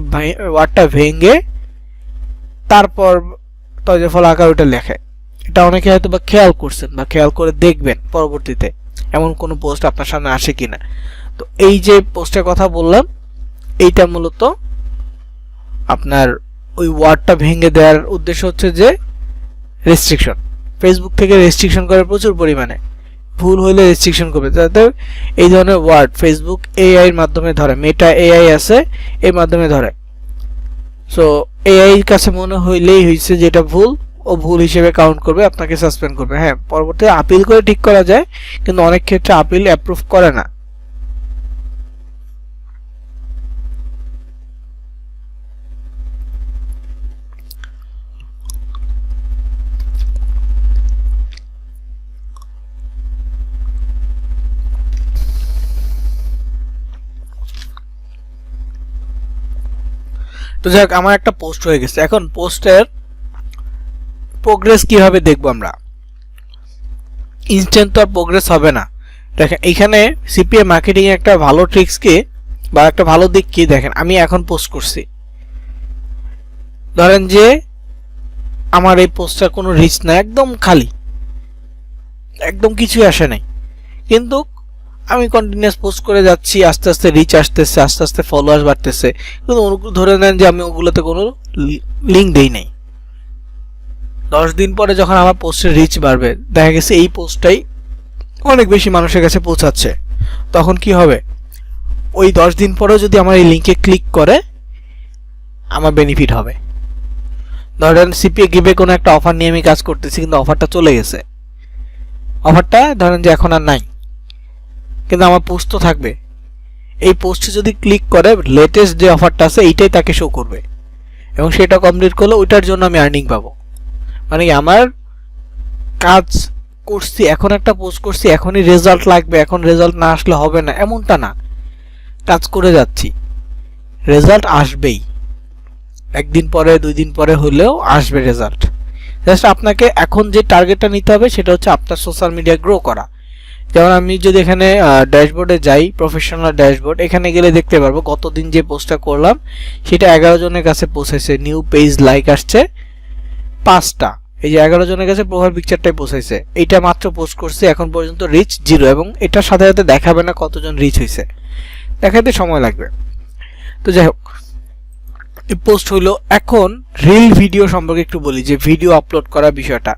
ওয়ার্ডটা ভেঙে তারপর তজফল আকার ওটা লেখে। এটা অনেকে হয়তো বা খেয়াল করছেন বা খেয়াল করে দেখবেন পরবর্তীতে এমন কোনো পোস্ট আপনার সামনে আসে কিনা। তো এই যে পোস্টের কথা বললাম, এইটা মূলত আপনার ওই ওয়ার্ডটা ভেঙে দেওয়ার উদ্দেশ্য হচ্ছে যে রেস্ট্রিকশন। ফেসবুক থেকে রেস্ট্রিকশন করে প্রচুর পরিমাণে, ভুল হলে রেস্ট্রিকশন করবে, যাতে এই ধরনের ওয়ার্ড ফেসবুক এআই এর মাধ্যমে ধরে, মেটা এআই আছে এর মাধ্যমে ধরে। সো এআই এর কাছে মনে হইলেই হইছে যেটা ভুল, ও ভুল হিসেবে কাউন্ট করবে, আপনাকে সাসপেন্ড করবে। হ্যাঁ, পরবর্তীতে আপিল করে ঠিক করা যায়, কিন্তু অনেক ক্ষেত্রে আপিল অ্যাপ্রুভ করে না। তো যাক, আমার একটা পোস্ট হয়ে গেছে। এখন পোস্টের প্রোগ্রেস কিভাবে দেখবো আমরা? ইনস্ট্যান্ট তো আর প্রোগ্রেস হবে না। দেখেন এখানে সিপিএ মার্কেটিং এর একটা ভালো ট্রিক্স কি বা একটা ভালো দিক কি, দেখেন আমি এখন পোস্ট করছি, ধরেন যে আমার এই পোস্টটা কোনো রিচ না, একদম খালি, একদম কিছুই আসে নাই, কিন্তু আমি কন্টিনিউয়াস পোস্ট করে যাচ্ছি, আস্তে আস্তে রিচ আসতেছে, আস্তে আস্তে ফলোয়ার্স বাড়তেছে, কিন্তু ধরে নেন যে আমি ওগুলোতে কোনো লিঙ্ক দেই নাই। 10 দিন পরে যখন আমার পোস্টের রিচ বাড়বে, দেখা গেছে এই পোস্টটাই অনেক বেশি মানুষের কাছে পৌঁছাচ্ছে, তখন কি হবে? ওই 10 দিন পরেও যদি আমার এই লিঙ্কে ক্লিক করে, আমার বেনিফিট হবে। ধরেন সিপিএ গিভে কোনো একটা অফার নিয়ে আমি কাজ করতেছি, কিন্তু অফারটা চলে গেছে, অফারটা ধরেন যে এখন আর নাই, কিন্তু আমার পোস্ট তো থাকবে। এই পোস্টে যদি ক্লিক করে লেটেস্ট যে অফারটা আছে এইটাই তাকে শো করবে, এবং সেটা কমপ্লিট করলে ওইটার জন্য আমি আর্নিং পাবো। মানে আমার কাজ করছি, এখন একটা পোস্ট করছি, এখনই রেজাল্ট লাগবে, এখন রেজাল্ট না আসলে হবে না, এমনটা না। কাজ করে যাচ্ছি, রেজাল্ট আসবেই, একদিন পরে 2 দিন পরে হলেও আসবে রেজাল্ট। জাস্ট আপনাকে এখন যে টার্গেটটা নিতে হবে সেটা হচ্ছে আপনার সোশ্যাল মিডিয়া গ্রো করা। যেমন আমি যদি এখানে ড্যাশবোর্ডে যাই, প্রফেশনাল ড্যাশবোর্ড, এখানে গেলে দেখতে পারবো গতদিন যে পোস্টটা করলাম সেটা 11 জনের কাছে পৌঁছেছে, নিউ পেজ লাইক আসছে 5টা, এই যে 11 জনের কাছে প্রোফাইল পিকচারটাই পৌঁছাইছে। এইটা মাত্র পোস্ট করছে, এখন পর্যন্ত রিচ 0, এবং এটার সাথে সাথে দেখাবে না কতজন রিচ হয়েছে, দেখাতে সময় লাগবে। তো যাই হোক, পোস্ট হইলো। এখন রিল ভিডিও সম্পর্কে একটু বলি, যে ভিডিও আপলোড করার বিষয়টা।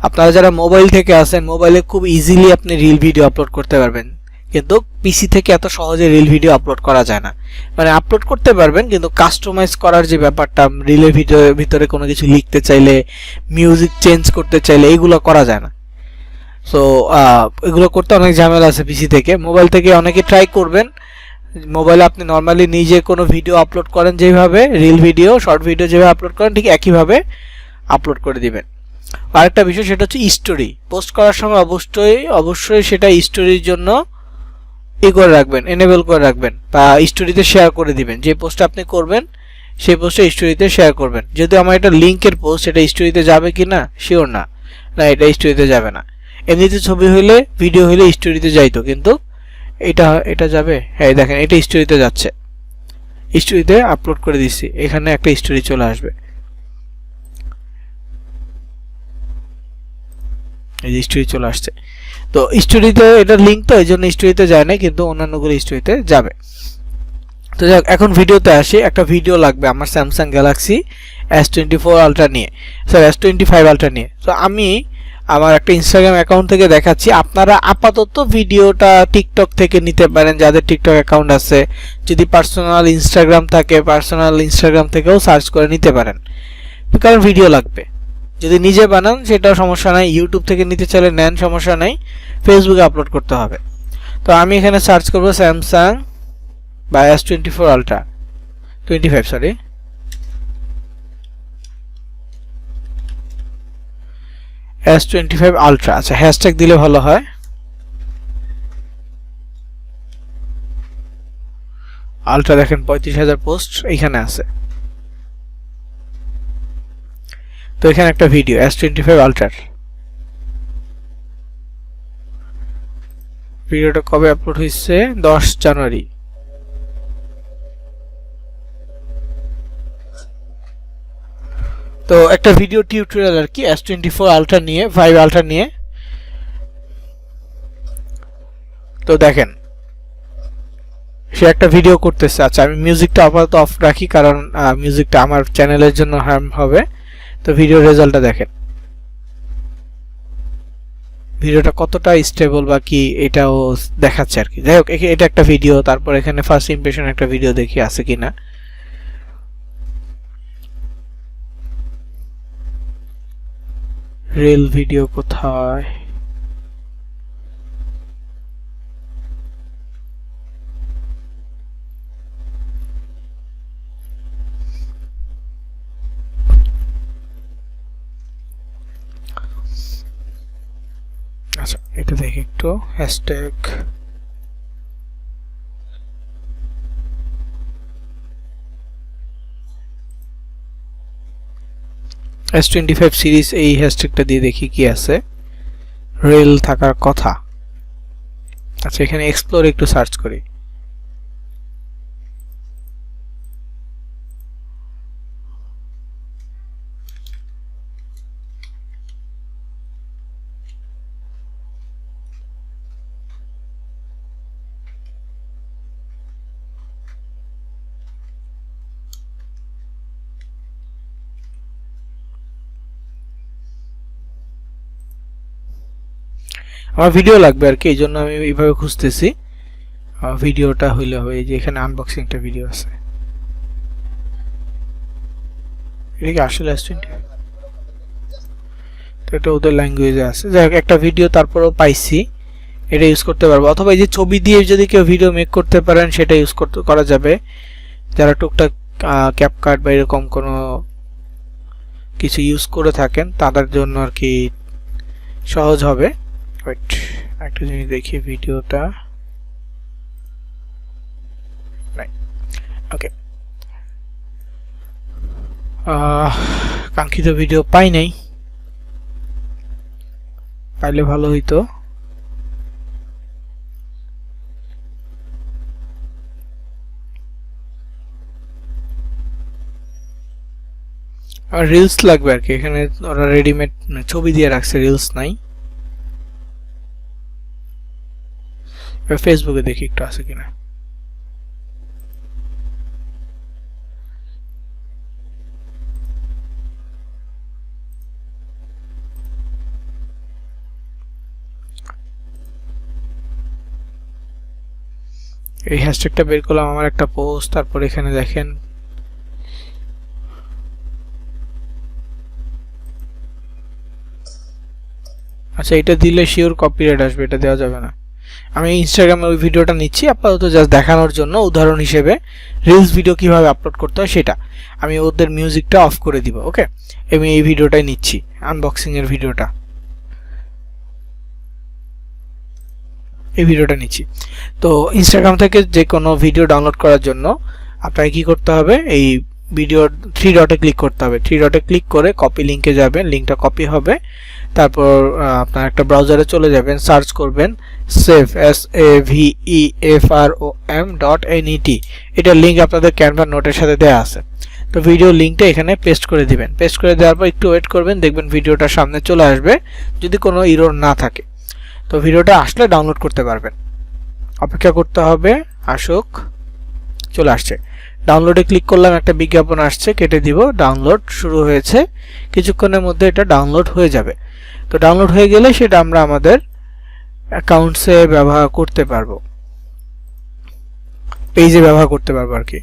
আপনারা যারা মোবাইল থেকে আছেন, মোবাইলে খুব ইজিলি আপনি রিল ভিডিও আপলোড করতে পারবেন, কিন্তু পিসি থেকে এত সহজে রিল ভিডিও আপলোড করা যায় না। মানে আপলোড করতে পারবেন, কিন্তু কাস্টমাইজ করার যে ব্যাপারটা, রিলের ভিতরে কোনো কিছু লিখতে চাইলে, মিউজিক চেঞ্জ করতে চাইলে, এইগুলো করা যায় না। সো এগুলো করতে অনেক ঝামেলা আছে পিসি থেকে। মোবাইল থেকে অনেকে ট্রাই করবেন, মোবাইলে আপনি নর্মালি নিজে কোনো ভিডিও আপলোড করেন যেভাবে, রিল ভিডিও, শর্ট ভিডিও যেভাবে আপলোড করেন, ঠিক একইভাবে আপলোড করে দিবেন। আরেকটা বিষয়, সেটা হচ্ছে স্টোরি পোস্ট করার সময় অবশ্যই সেটা স্টোরির জন্য করে রাখবেন, এনেবল করে রাখবেন, বা স্টোরিতে শেয়ার করে দিবেন। যে পোস্টটা আপনি করবেন সেই পোস্টটা স্টোরিতে শেয়ার করবেন। যদি আমার এটা লিঙ্কের পোস্ট, এটা স্টোরিতে যাবে কি না শিওর না, এটা স্টোরিতে যাবে না। এমনিতে ছবি হইলে, ভিডিও হইলে স্টোরিতে যাইতো, কিন্তু এটা যাবে। হ্যাঁ দেখেন, এটা স্টোরিতে যাচ্ছে, স্টোরিতে আপলোড করে দিচ্ছি, এখানে একটা স্টোরি চলে আসবে, এই যে স্টোরি চলে আসছে। তো স্টোরিতে এটার লিঙ্ক তো, এই জন্য স্টোরিতে যায় না, কিন্তু অন্যান্যগুলো স্টোরিতে যাবে। তো যাক, এখন ভিডিওতে আসি। একটা ভিডিও লাগবে আমার স্যামসাং গ্যালাক্সি S24 আলট্রা নিয়ে, স্যার S25 আলট্রা নিয়ে। তো আমি আমার একটা ইনস্টাগ্রাম অ্যাকাউন্ট থেকে দেখাচ্ছি। আপনারা আপাতত ভিডিওটা টিকটক থেকে নিতে পারেন, যাদের টিকটক অ্যাকাউন্ট আছে। যদি পার্সোনাল ইনস্টাগ্রাম থাকে, পার্সোনাল ইনস্টাগ্রাম থেকেও সার্চ করে নিতে পারেন, কারণ ভিডিও লাগবে। যদি নিজে বানান সেটাও সমস্যা নাই, ইউটিউব থেকে নিতে চাইলে নেন, সমস্যা নাই, ফেসবুকে আপলোড করতে হবে। তো আমি এখানে সার্চ করব স্যামসাং বা S24 ultra 25 sorry, S25 ultra. আচ্ছা, হ্যাশট্যাগ দিলে ভালো হয়। আলট্রা দেখেন 35,000 পোস্ট এখানে আছে। তো এখানে একটা ভিডিও S25 আলট্রার, ভিডিওটা কবে আপলোড হয়েছে? 10 জানুয়ারি। তো একটা ভিডিও টিউটোরিয়াল আর কি, S24 আলট্রা নিয়ে, 5 আলট্রা নিয়ে। তো দেখেন সে একটা ভিডিও করতেছে। আচ্ছা, আমি মিউজিকটা আপাতত অফ রাখি, কারণ মিউজিকটা আমার চ্যানেলের জন্য হার্ম হবে। তো ভিডিও রেজাল্টটা দেখেন, ভিডিওটা কতটা স্টেবল বা কি এটাও দেখাচ্ছে আর কি। যাই হোক, এটা একটা ভিডিও। তারপর এখানে ফার্স্ট ইমপ্রেশন একটা ভিডিও দেখি আছে কিনা। রিল ভিডিও কোথায়? আচ্ছা এটা দেখি একটু, হ্যাশট্যাগ S25 সিরিজ, এই হ্যাশট্যাগটা দিয়ে দেখি কি আছে। রিল থাকার কথা। আচ্ছা এখানে এক্সপ্লোর একটু সার্চ করি। আমার ভিডিও লাগবে আর কি, এই জন্য আমি এইভাবে খুঁজতেছি। ভিডিওটা হইলে হবে, এই যে এখানে আনবক্সিং একটা ভিডিও আছে। এটা কি আসলে S20? তো এটা ওদের ল্যাঙ্গুয়েজে আছে। যাই হোক একটা ভিডিও তারপরেও পাইছি, এটা ইউজ করতে পারবো। অথবা এই যে ছবি দিয়ে যদি কেউ ভিডিও মেক করতে পারেন সেটা ইউজ করা যাবে। যারা টুকটাক ক্যাপকাট বা এরকম কোনো কিছু ইউজ করে থাকেন তাদের জন্য আর কি সহজ হবে। ওয়েট একটা জিনিস দেখি, ভিডিওটা নাই। ওকে, কাঙ্ক্ষিত ভিডিও পাই নাই, পাইলে ভালো হইতো। আর রিলস লাগবে আর কি, এখানে ওরা রেডিমেড ছবি দিয়ে রাখছে, রিলস নাই। ফেসবুকে দেখি একটু আছে কিনা। এই হ্যাশট্যাগটা বের করলাম, আমার একটা পোস্ট, তারপর এখানে দেখেন আচ্ছা এটা দিলে শিওর কপিরাইট আসবে, এটা দেওয়া যাবে না। আমি ইনস্টাগ্রামে ওই ভিডিওটা নিচ্ছি আপাতত জাস্ট দেখানোর জন্য, উদাহরণ হিসেবে রিলস ভিডিও কিভাবে আপলোড করতে হয় সেটা। আমি ওদের মিউজিকটা অফ করে দিব। ওকে, আমি এই ভিডিওটাই নিচ্ছি, আনবক্সিং এর ভিডিওটা, এই ভিডিওটা নিচ্ছি। তো ইনস্টাগ্রাম থেকে যে কোনো ভিডিও ডাউনলোড করার জন্য আপনাকে কি করতে হবে, এই ভিডিওর 3 ডটে ক্লিক করতে হবে। 3 ডটে ক্লিক করে কপি লিংকে যাবেন, লিংকটা কপি হবে। তারপর আপনার একটা ব্রাউজারে চলে যাবেন, সার্চ করবেন savefrom.net। এটার লিংক আপনাদের ক্যানভা নোটের সাথে দেওয়া আছে। তো ভিডিও লিংকটা এখানে পেস্ট করে দিবেন। পেস্ট করে দেওয়ার পর একটু ওয়েট করবেন, দেখবেন ভিডিওটা সামনে চলে আসবে যদি কোনো এরর না থাকে। তো ভিডিওটা আসলে ডাউনলোড করতে পারবেন। অপেক্ষা করতে হবে, আসুক। চলে আসছে, ডাউনলোডে ক্লিক করলাম, একটা বিজ্ঞাপন আসছে, কেটে দিব। ডাউনলোড শুরু হয়েছে, কিছুক্ষণের মধ্যে এটা ডাউনলোড হয়ে যাবে। তো ডাউনলোড হয়ে গেলে সেটা আমরা আমাদের অ্যাকাউন্টসে ব্যবহার করতে পারবো, পেজে ব্যবহার করতে পারবো আর কি।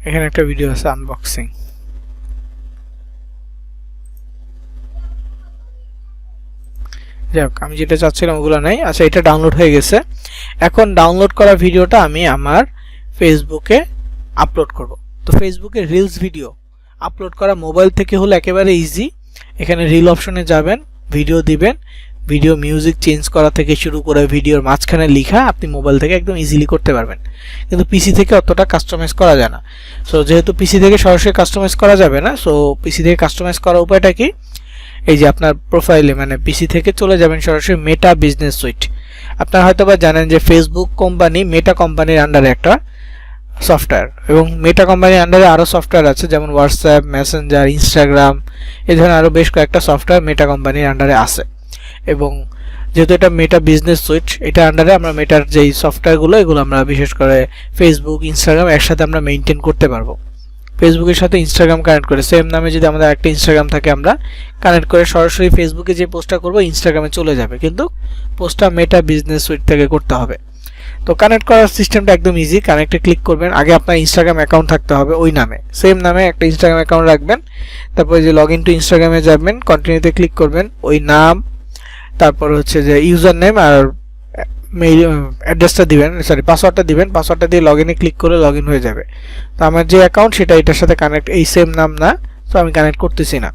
এখানে একটা ভিডিও আছে আনবক্সিং। যাক, আমি যেটা চাচ্ছিলাম ওগুলো নাই। আচ্ছা এটা ডাউনলোড হয়ে গেছে। এখন ডাউনলোড করা ভিডিওটা আমি আমার ফেসবুকে আপলোড করব। তো ফেসবুকে রিলস ভিডিও আপলোড করা মোবাইল থেকে হলে একেবারে ইজি। এখানে রিল অপশনে যাবেন, ভিডিও দিবেন, ভিডিও মিউজিক চেঞ্জ করা থেকে শুরু করে ভিডিওর মাঝখানে লেখা আপনি মোবাইল থেকে একদম ইজিলি করতে পারবেন। কিন্তু পিসি থেকে অতটা কাস্টমাইজ করা যায় না। সো যেহেতু পিসি থেকে সরাসরি কাস্টমাইজ করা যাবে না, সো পিসি থেকে কাস্টমাইজ করার উপায়টা কি, এই যে আপনার প্রোফাইলে মানে পিসি থেকে চলে যাবেন সরাসরি মেটা বিজনেস সুইট। আপনারা হয়তোবা জানেন যে ফেসবুক কোম্পানি মেটা কোম্পানির আন্ডারে একটা সফটওয়্যার, এবং মেটা কোম্পানির আন্ডারে আরও সফটওয়্যার আছে, যেমন হোয়াটসঅ্যাপ, মেসেঞ্জার, ইনস্টাগ্রাম, এই ধরনের আরও বেশ কয়েকটা সফটওয়্যার মেটা কোম্পানির আন্ডারে আছে। এবং যেহেতু এটা মেটা বিজনেস সুইট, এটা আন্ডারে আমরা মেটার যেই সফটওয়্যারগুলো এগুলো আমরা বিশেষ করে ফেসবুক, ইনস্টাগ্রাম একসাথে আমরা মেনটেন করতে পারবো। ফেসবুকের সাথে ইনস্টাগ্রাম কানেক্ট করে সেম নামে যদি আমাদের একটা ইনস্টাগ্রাম থাকে আমরা কানেক্ট করে সরাসরি ফেসবুকে যে পোস্টটা করব ইনস্টাগ্রামে চলে যাবে, কিন্তু পোস্টটা মেটা বিজনেস সুইট থেকে করতে হবে। তো কানেক্ট করার সিস্টেমটা একদম ইজি। কানেক্টে ক্লিক করবেন, আগে আপনার ইনস্টাগ্রাম অ্যাকাউন্ট থাকতে হবে ওই নামে, সেম নামে একটা ইনস্টাগ্রাম অ্যাকাউন্ট রাখবেন। তারপরে যে লগ ইন টু ইনস্টাগ্রামে যাবেন, কন্টিনিউতে ক্লিক করবেন, ওই নাম, তারপর হচ্ছে যে ইউজার নেম আর মেইল অ্যাড্রেসটা দিবেন, সরি পাসওয়ার্ডটা দিবেন। পাসওয়ার্ডটা দিয়ে লগ ইনে ক্লিক করে লগ ইন হয়ে যাবে। তো আমার যে অ্যাকাউন্ট সেটা এটার সাথে কানেক্ট, এই সেম নাম না, তো আমি কানেক্ট করতেছি না।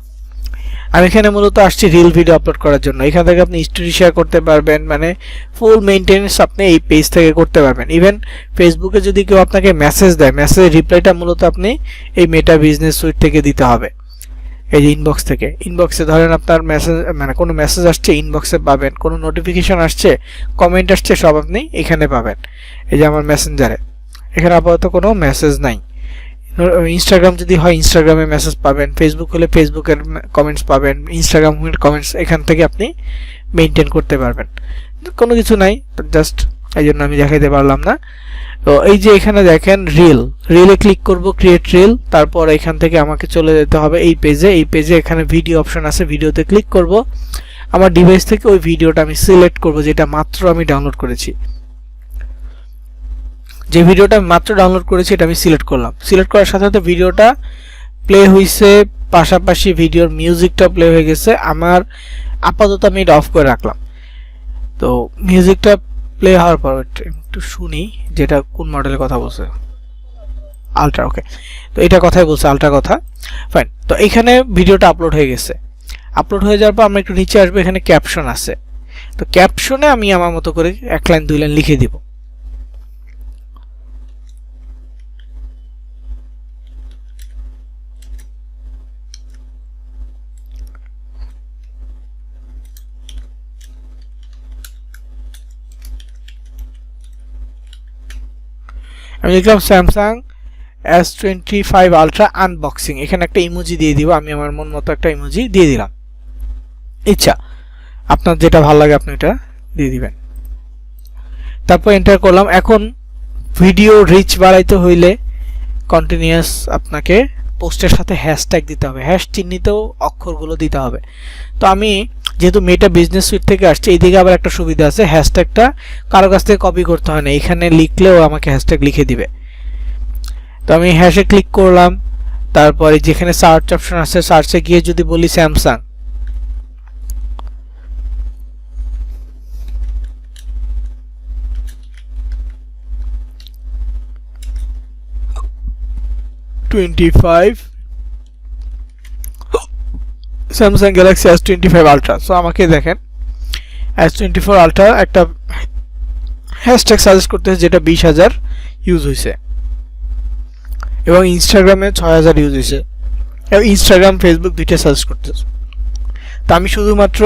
আমি এখানে মূলত আসছি রিল ভিডিও আপলোড করার জন্য। এখান থেকে আপনি স্টোরি শেয়ার করতে পারবেন, মানে ফুল মেইনটেনেন্স আপনি এই পেজ থেকে করতে পারবেন। ইভেন ফেসবুকে যদি কেউ আপনাকে মেসেজ দেয়, মেসেজের রিপ্লাইটা মূলত আপনি এই মেটা বিজনেস সুইট থেকে দিতে হবে। এই যে ইনবক্স থেকে, ইনবক্সে ধরেন আপনার মেসেজ, মানে কোনো মেসেজ আসছে ইনবক্সে পাবেন, কোনো নোটিফিকেশন আসছে, কমেন্ট আসছে, সব আপনি এখানে পাবেন। এই যে আমার মেসেঞ্জারে এখানে আপাতত কোনো মেসেজ নাই। ইনস্টাগ্রাম যদি হয় ইনস্টাগ্রামে মেসেজ পাবেন, ফেসবুক হলে ফেসবুকের কমেন্টস পাবেন, ইনস্টাগ্রামের কমেন্টস এখান থেকে আপনি মেনটেন করতে পারবেন। কোনো কিছু নাই, জাস্ট এই জন্য আমি দেখাইতে পারলাম না। তো এই যে এখানে দেখেন রিলে ক্লিক করব, ক্রিয়েট রিল। তারপর এখান থেকে আমাকে চলে যেতে হবে এই পেজে। এই পেজে এখানে ভিডিও অপশন আছে, ভিডিওতে ক্লিক করব। আমার ডিভাইস থেকে ওই ভিডিওটা আমি সিলেক্ট করব যেটা মাত্র আমি ডাউনলোড করেছি। যে ভিডিওটা আমি মাত্র ডাউনলোড করেছি এটা আমি সিলেক্ট করলাম। সিলেক্ট করার সাথে সাথে ভিডিওটা প্লে হয়েছে, পাশাপাশি ভিডিওর মিউজিকটা প্লে হয়ে গেছে। আমার আপাতত আমি এটা অফ করে রাখলাম। তো মিউজিকটা প্লে হওয়ার পর একটু শুনি যেটা কোন মডেলের কথা বলছে, আলট্রা। ওকে, তো এটা কথাই বলছে, আলট্রা কথা, ফাইন। তো এখানে ভিডিওটা আপলোড হয়ে গেছে। আপলোড হয়ে যাওয়ার পর আমরা একটু নিচে আসবো, এখানে ক্যাপশন আছে। তো ক্যাপশনে আমি আমার মতো করে 1 লাইন 2 লাইন লিখে দিব। আমি লিখলাম স্যামসাং S25 আলট্রা আনবক্সিং। এখানে একটা ইমোজি দিয়ে দিব, আমি আমার মন মতো একটা ইমোজি দিয়ে দিলাম। ইচ্ছা আপনার যেটা ভালো লাগে আপনি এটা দিয়ে দিবেন। তারপর এন্টার করলাম। এখন ভিডিও রিচ বাড়াইতে হইলে কন্টিনিউয়াস আপনাকে পোস্টের সাথে হ্যাশট্যাগ দিতে হবে, হ্যাশ চিহ্নিত অক্ষরগুলো দিতে হবে। তো আমি যেহেতু মেটা বিজনেস সুইট থেকে আসছে, এইদিকে আবার একটা সুবিধা আছে, হ্যাশট্যাগটা কারো কাছ থেকে কপি করতে হয় না, এখানে লিখলেও আমাকে হ্যাশট্যাগ লিখে দিবে। তো আমি হ্যাশে ক্লিক করলাম। তারপরে যেখানে সার্চ অপশন আছে, সার্চে গিয়ে যদি বলি Samsung, Samsung Galaxy S25 ultra. So আমাকে দেখেন S24 আলট্রা একটা হ্যাশট্যাগ সাজেস্ট করতেছে যেটা 20,000 ইউজ হয়েছে এবং ইনস্টাগ্রামে 6,000 ইউজ হয়েছে, এবং ইনস্টাগ্রাম ফেসবুক দুইটা সাজেস্ট করতেছে। তো আমি শুধুমাত্র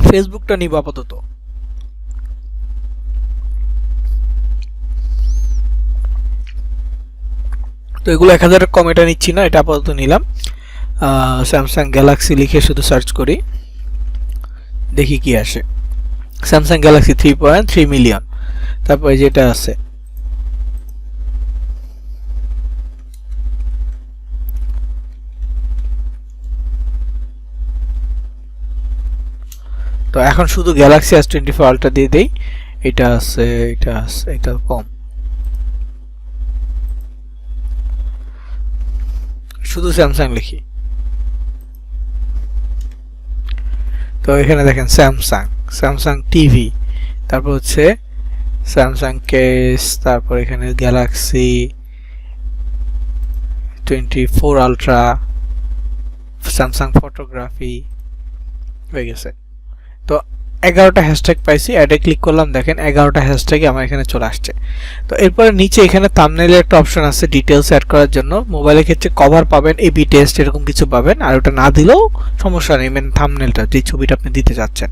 ফেসবুকটা নিব আপাতত। তো এগুলো 1,000 কম, এটা নিচ্ছি না, এটা আপাতত নিলাম। স্যামসাং গ্যালাক্সি লিখে শুধু সার্চ করি, দেখি কি আসে। Samsung Galaxy 3.3 million. তারপরে যেটা আছে তো এখন শুধু গ্যালাক্সি S24 আলট্রা দিয়ে দেই। এটা আছে, এটা কম, শুধু স্যামসাং লিখি। তো এখানে দেখেন স্যামসাং টিভি, তারপর হচ্ছে স্যামসাং কেস, তারপর এখানে গ্যালাক্সি 24 আলট্রা, স্যামসাং ফটোগ্রাফি হয়ে গেছে। তো 11টা হ্যাশট্যাগ পাইছি, অ্যাডে ক্লিক করলাম, দেখেন 11টা হ্যাশট্যাগে আমার এখানে চলে আসছে। তো এরপরে নিচে এখানে থাম্বনেইলের একটা অপশন আছে ডিটেইলস অ্যাড করার জন্য। মোবাইলের ক্ষেত্রে কভার পাবেন, এবি টেস্ট এরকম কিছু পাবেন, আর ওটা না দিলেও সমস্যা নেই, মানে থাম্বনেইলটা যে ছবিটা আপনি দিতে যাচ্ছেন।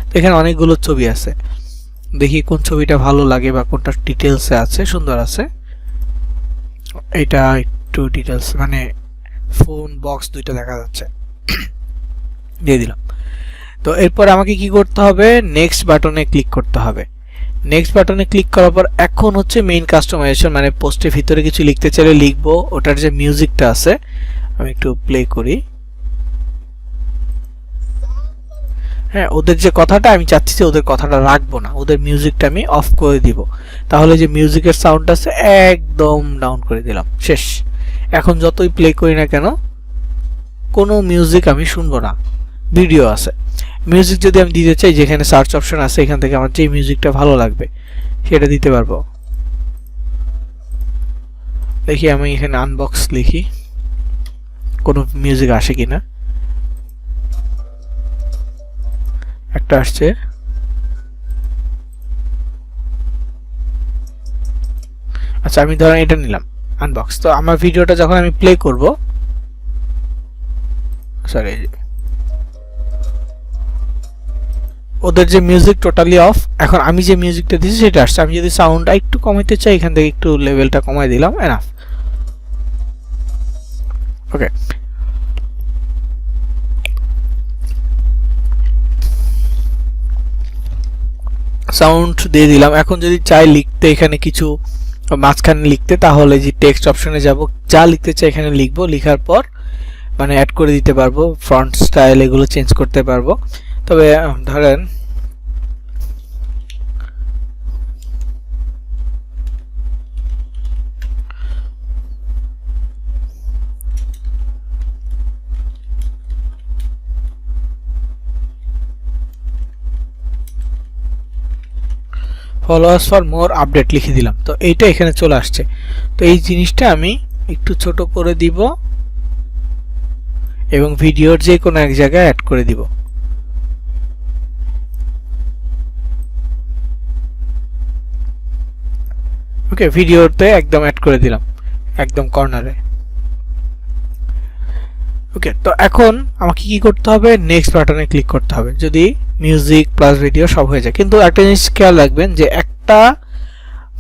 তো এখানে অনেকগুলো ছবি আছে, দেখি কোন ছবিটা ভালো লাগে বা কোনটা ডিটেইলসে আছে, সুন্দর আছে। এটা একটু ডিটেইলস, মানে ফোন বক্স দুইটা দেখা যাচ্ছে, দিয়ে দিলাম। তো এরপর আমাকে কি করতে হবে, নেক্সট বাটনে ক্লিক করতে হবে। নেক্সট বাটনে ক্লিক করার পর এখন হচ্ছে মেইন কাস্টমাইজেশন, মানে পোস্টের ভিতরে কিছু লিখতে চাইলে লিখবো, ওটার যে মিউজিকটা আছে আমি একটু প্লে করি। হ্যাঁ, ওদের যে কথাটা আমি চাচ্ছি যে ওদের কথাটা রাখবো না, ওদের মিউজিকটা আমি অফ করে দিব। তাহলে যে মিউজিকের সাউন্ড আছে একদম ডাউন করে দিলাম, শেষ। এখন যতই প্লে করি না কেন কোনো মিউজিক আমি শুনবো না, ভিডিও আছে। মিউজিক যদি আমি দিতে চাই, যেখানে সার্চ অপশন আছে এখান থেকে আমার যে মিউজিকটা ভালো লাগবে সেটা দিতে পারবো। দেখি আমি এখানে আনবক্স লিখি, কোনো মিউজিক আসে কিনা। একটা আসছে, আচ্ছা আমি ধরেন এটা নিলাম আনবক্স। তো আমার ভিডিওটা যখন আমি প্লে করব, সরি ওদের যে মিউজিক টোটালি অফ, এখন আমি যে মিউজিকটা দিয়েছি সেটা আসছে। আমি যদি সাউন্ডটা একটু কমাইতে চাই, এখান থেকে একটু লেভেলটা কমাই দিলাম, এনাফ। ওকে, সাউন্ড দিয়ে দিলাম। এখন যদি চাই লিখতে এখানে কিছু মাঝখানে লিখতে, তাহলে যে টেক্সট অপশনে যাব, যা লিখতে চাই এখানে লিখবো, লিখার পর মানে অ্যাড করে দিতে পারবো, ফন্ট স্টাইল এগুলো চেঞ্জ করতে পারবো। তবে ধরেন ফলোয়ার্স ফর মোর আপডেট লিখে দিলাম। তো এইটা এখানে চলে আসছে। তো এই জিনিসটা আমি একটু ছোট করে দিব এবং ভিডিওর যে কোনো এক জায়গায় অ্যাড করে দিব। ওকে, ভিডিওতে একদম অ্যাড করে দিলাম, একদম কর্নারে। ওকে, তো এখন আমাকে কি করতে হবে, নেক্সট বাটনে ক্লিক করতে হবে, যদি মিউজিক প্লাস ভিডিও সব হয়ে যায়। কিন্তু একটা জিনিস খেয়াল রাখবেন যে একটা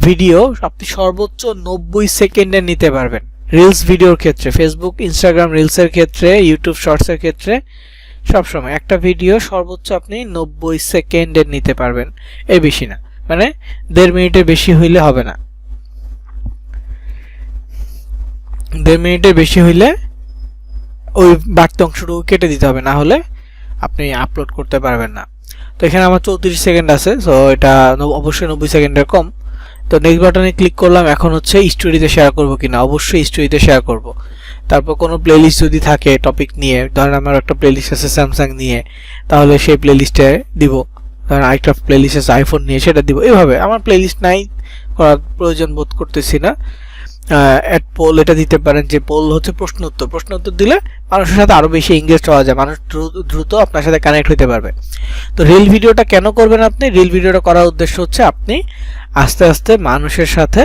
ভিডিও আপনি সর্বোচ্চ 90 সেকেন্ডের নিতে পারবেন। রিলস ভিডিওর ক্ষেত্রে, ফেসবুক ইনস্টাগ্রাম রিলসের ক্ষেত্রে, ইউটিউব শর্টসের ক্ষেত্রে সবসময় একটা ভিডিও সর্বোচ্চ আপনি 90 সেকেন্ডের নিতে পারবেন, এর বেশি না। মানে 1.5 মিনিটের বেশি হইলে হবে না। 1.5 মিনিটের বেশি হইলে ওই বাড়তি অংশটুকু কেটে দিতে হবে, না হলে আপনি আপলোড করতে পারবেন না। তো এখানে আমার 34 সেকেন্ড আছে, সো এটা অবশ্যই 90 সেকেন্ডের কম। তো নেক্সট বাটনে ক্লিক করলাম। এখন হচ্ছে স্টোরিতে শেয়ার করব কিনা, অবশ্যই স্টোরিতে শেয়ার করব। তারপর কোনো প্লেলিস্ট যদি থাকে টপিক নিয়ে, ধরেন আমার একটা প্লেলিস্ট আছে স্যামসাং নিয়ে, তাহলে সেই প্লেলিস্টে দিব। ধরেন আরেকটা প্লেলিস্ট আছে আইফোন নিয়ে, সেটা দিব। এভাবে আমার প্লেলিস্ট নাই করার প্রয়োজন বোধ করতেছি না। অ্যাড পোল এটা দিতে পারেন, যে পোল হচ্ছে প্রশ্ন উত্তর দিলে মানুষের সাথে আরো বেশি এঙ্গেজ হওয়া যায়, মানুষ দ্রুত আপনার সাথে কানেক্ট হতে পারবে। তো রিল ভিডিওটা কেন করবেন আপনি? রিল ভিডিওটা করার উদ্দেশ্য হচ্ছে আপনি আস্তে আস্তে মানুষের সাথে,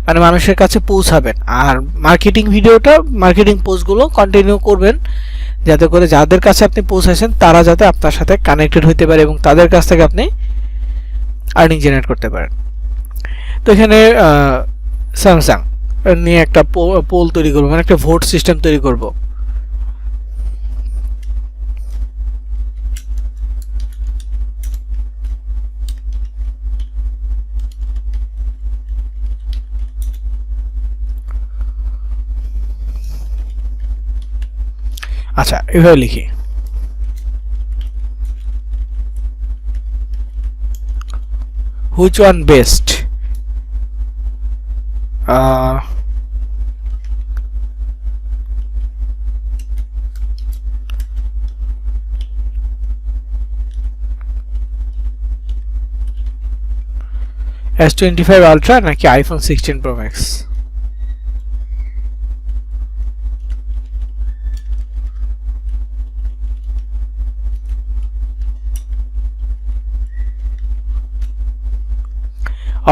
মানে মানুষের কাছে পৌঁছাবেন। আর মার্কেটিং ভিডিওটা, মার্কেটিং পোস্টগুলো কন্টিনিউ করবেন, যাতে করে যাদের কাছে আপনি পৌঁছাচ্ছেন তারা যাতে আপনার সাথে কানেক্টেড হতে পারে এবং তাদের কাছ থেকে আপনি আর্নিং জেনারেট করতে পারেন। তো এখানে স্যামসাং নিয়ে একটা পোল তৈরি করবো, মানে একটা ভোট সিস্টেম তৈরি করব। আচ্ছা, এভাবে লিখি, which one best, S25 Ultra নাকি iPhone 16 Pro Max?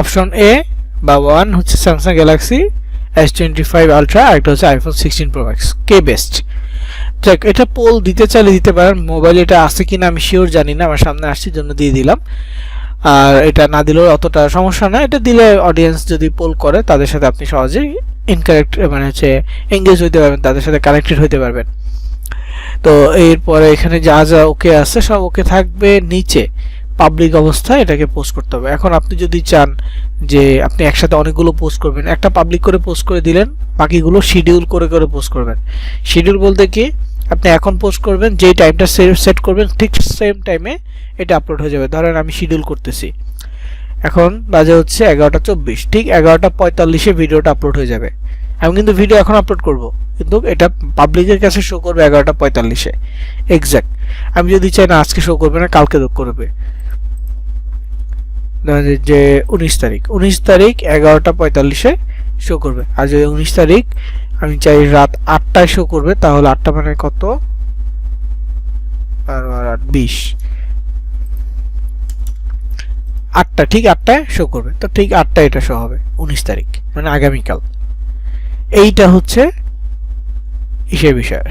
Option A বা 1 হচ্ছে স্যামসাং গ্যালাক্সি S25 Ultra, আর একটা হচ্ছে আইফোন 16 Pro Max। কে বেস্ট? দেখ, এটা পোল দিতে চাইলে দিতে পারেন। মোবাইল এটা আছে কিনা আমি শিওর জানি না, আমার সামনে আসছে জন্য দিয়ে দিলাম। আর এটা না দিলেও অতটা সমস্যা না, এটা দিলে অডিয়েন্স যদি পোল করে তাদের সাথে আপনি সহজেই ইনকারেক্ট মানে হচ্ছে এঙ্গেজ হইতে পারবেন, তাদের সাথে কানেক্টেড হইতে পারবেন। তো এরপরে এখানে যা যা ওকে আছে সব ওকে থাকবে, নিচে পাবলিক অবস্থায় এটাকে পোস্ট করতে হবে। এখন আপনি যদি চান যে আপনি একসাথে অনেকগুলো পোস্ট করবেন, একটা পাবলিক করে পোস্ট করে দিলেন, বাকিগুলো শিডিউল করে করে পোস্ট করবেন। শিডিউল বলতে কি, আপনি এখন পোস্ট করবেন, যেই টাইমটা সেট করবেন ঠিক সেম টাইমে এটা আপলোড হয়ে যাবে। ধরেন আমি শিডিউল করতেছি, এখন বাজে হচ্ছে 11:24, ঠিক 11:45 ভিডিওটা আপলোড হয়ে যাবে। আমি কিন্তু ভিডিও এখন আপলোড করব, কিন্তু এটা পাবলিকের কাছে শো করবে 11:45 এক্স্যাক্ট। আমি যদি চাই না আজকে শো করবে না, কালকে করবে, যে 19 তারিখ 11:45 শো করবে। আর যদি 19 তারিখ আমি চাই রাত 8টায় শো করবে, তাহলে 8টা মানে কত, 20, 8টা, ঠিক 8টায় শো করবে। তো ঠিক 8টায় এটা শো হবে 19 তারিখ মানে আগামীকাল। এইটা হচ্ছে ইসের বিষয়,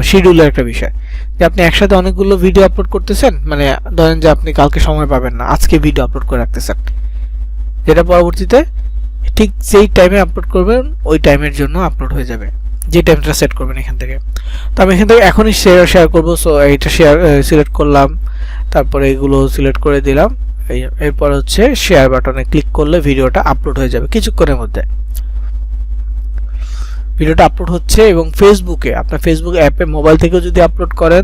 শিডিউলের একটা বিষয়, যে আপনি একসাথে অনেকগুলো ভিডিও আপলোড করতেছেন, মানে ধরেন যে আপনি কালকে সময় পাবেন না, আজকে ভিডিও আপলোড করে রাখতেছেন, যেটা পরবর্তীতে ঠিক যেই টাইমে আপলোড করবেন ওই টাইমের জন্য আপলোড হয়ে যাবে, যে টাইমটা সেট করবেন এখান থেকে। তো আমি এখান থেকে এখনই শেয়ার করবো। সো এইটা সিলেক্ট করলাম, তারপরে এগুলো সিলেক্ট করে দিলাম। এরপর হচ্ছে শেয়ার বাটনে ক্লিক করলে ভিডিওটা আপলোড হয়ে যাবে কিছুক্ষণের মধ্যে। ভিডিওটা আপলোড হচ্ছে, এবং ফেসবুকে, আপনার ফেসবুক অ্যাপে মোবাইল থেকেও যদি আপলোড করেন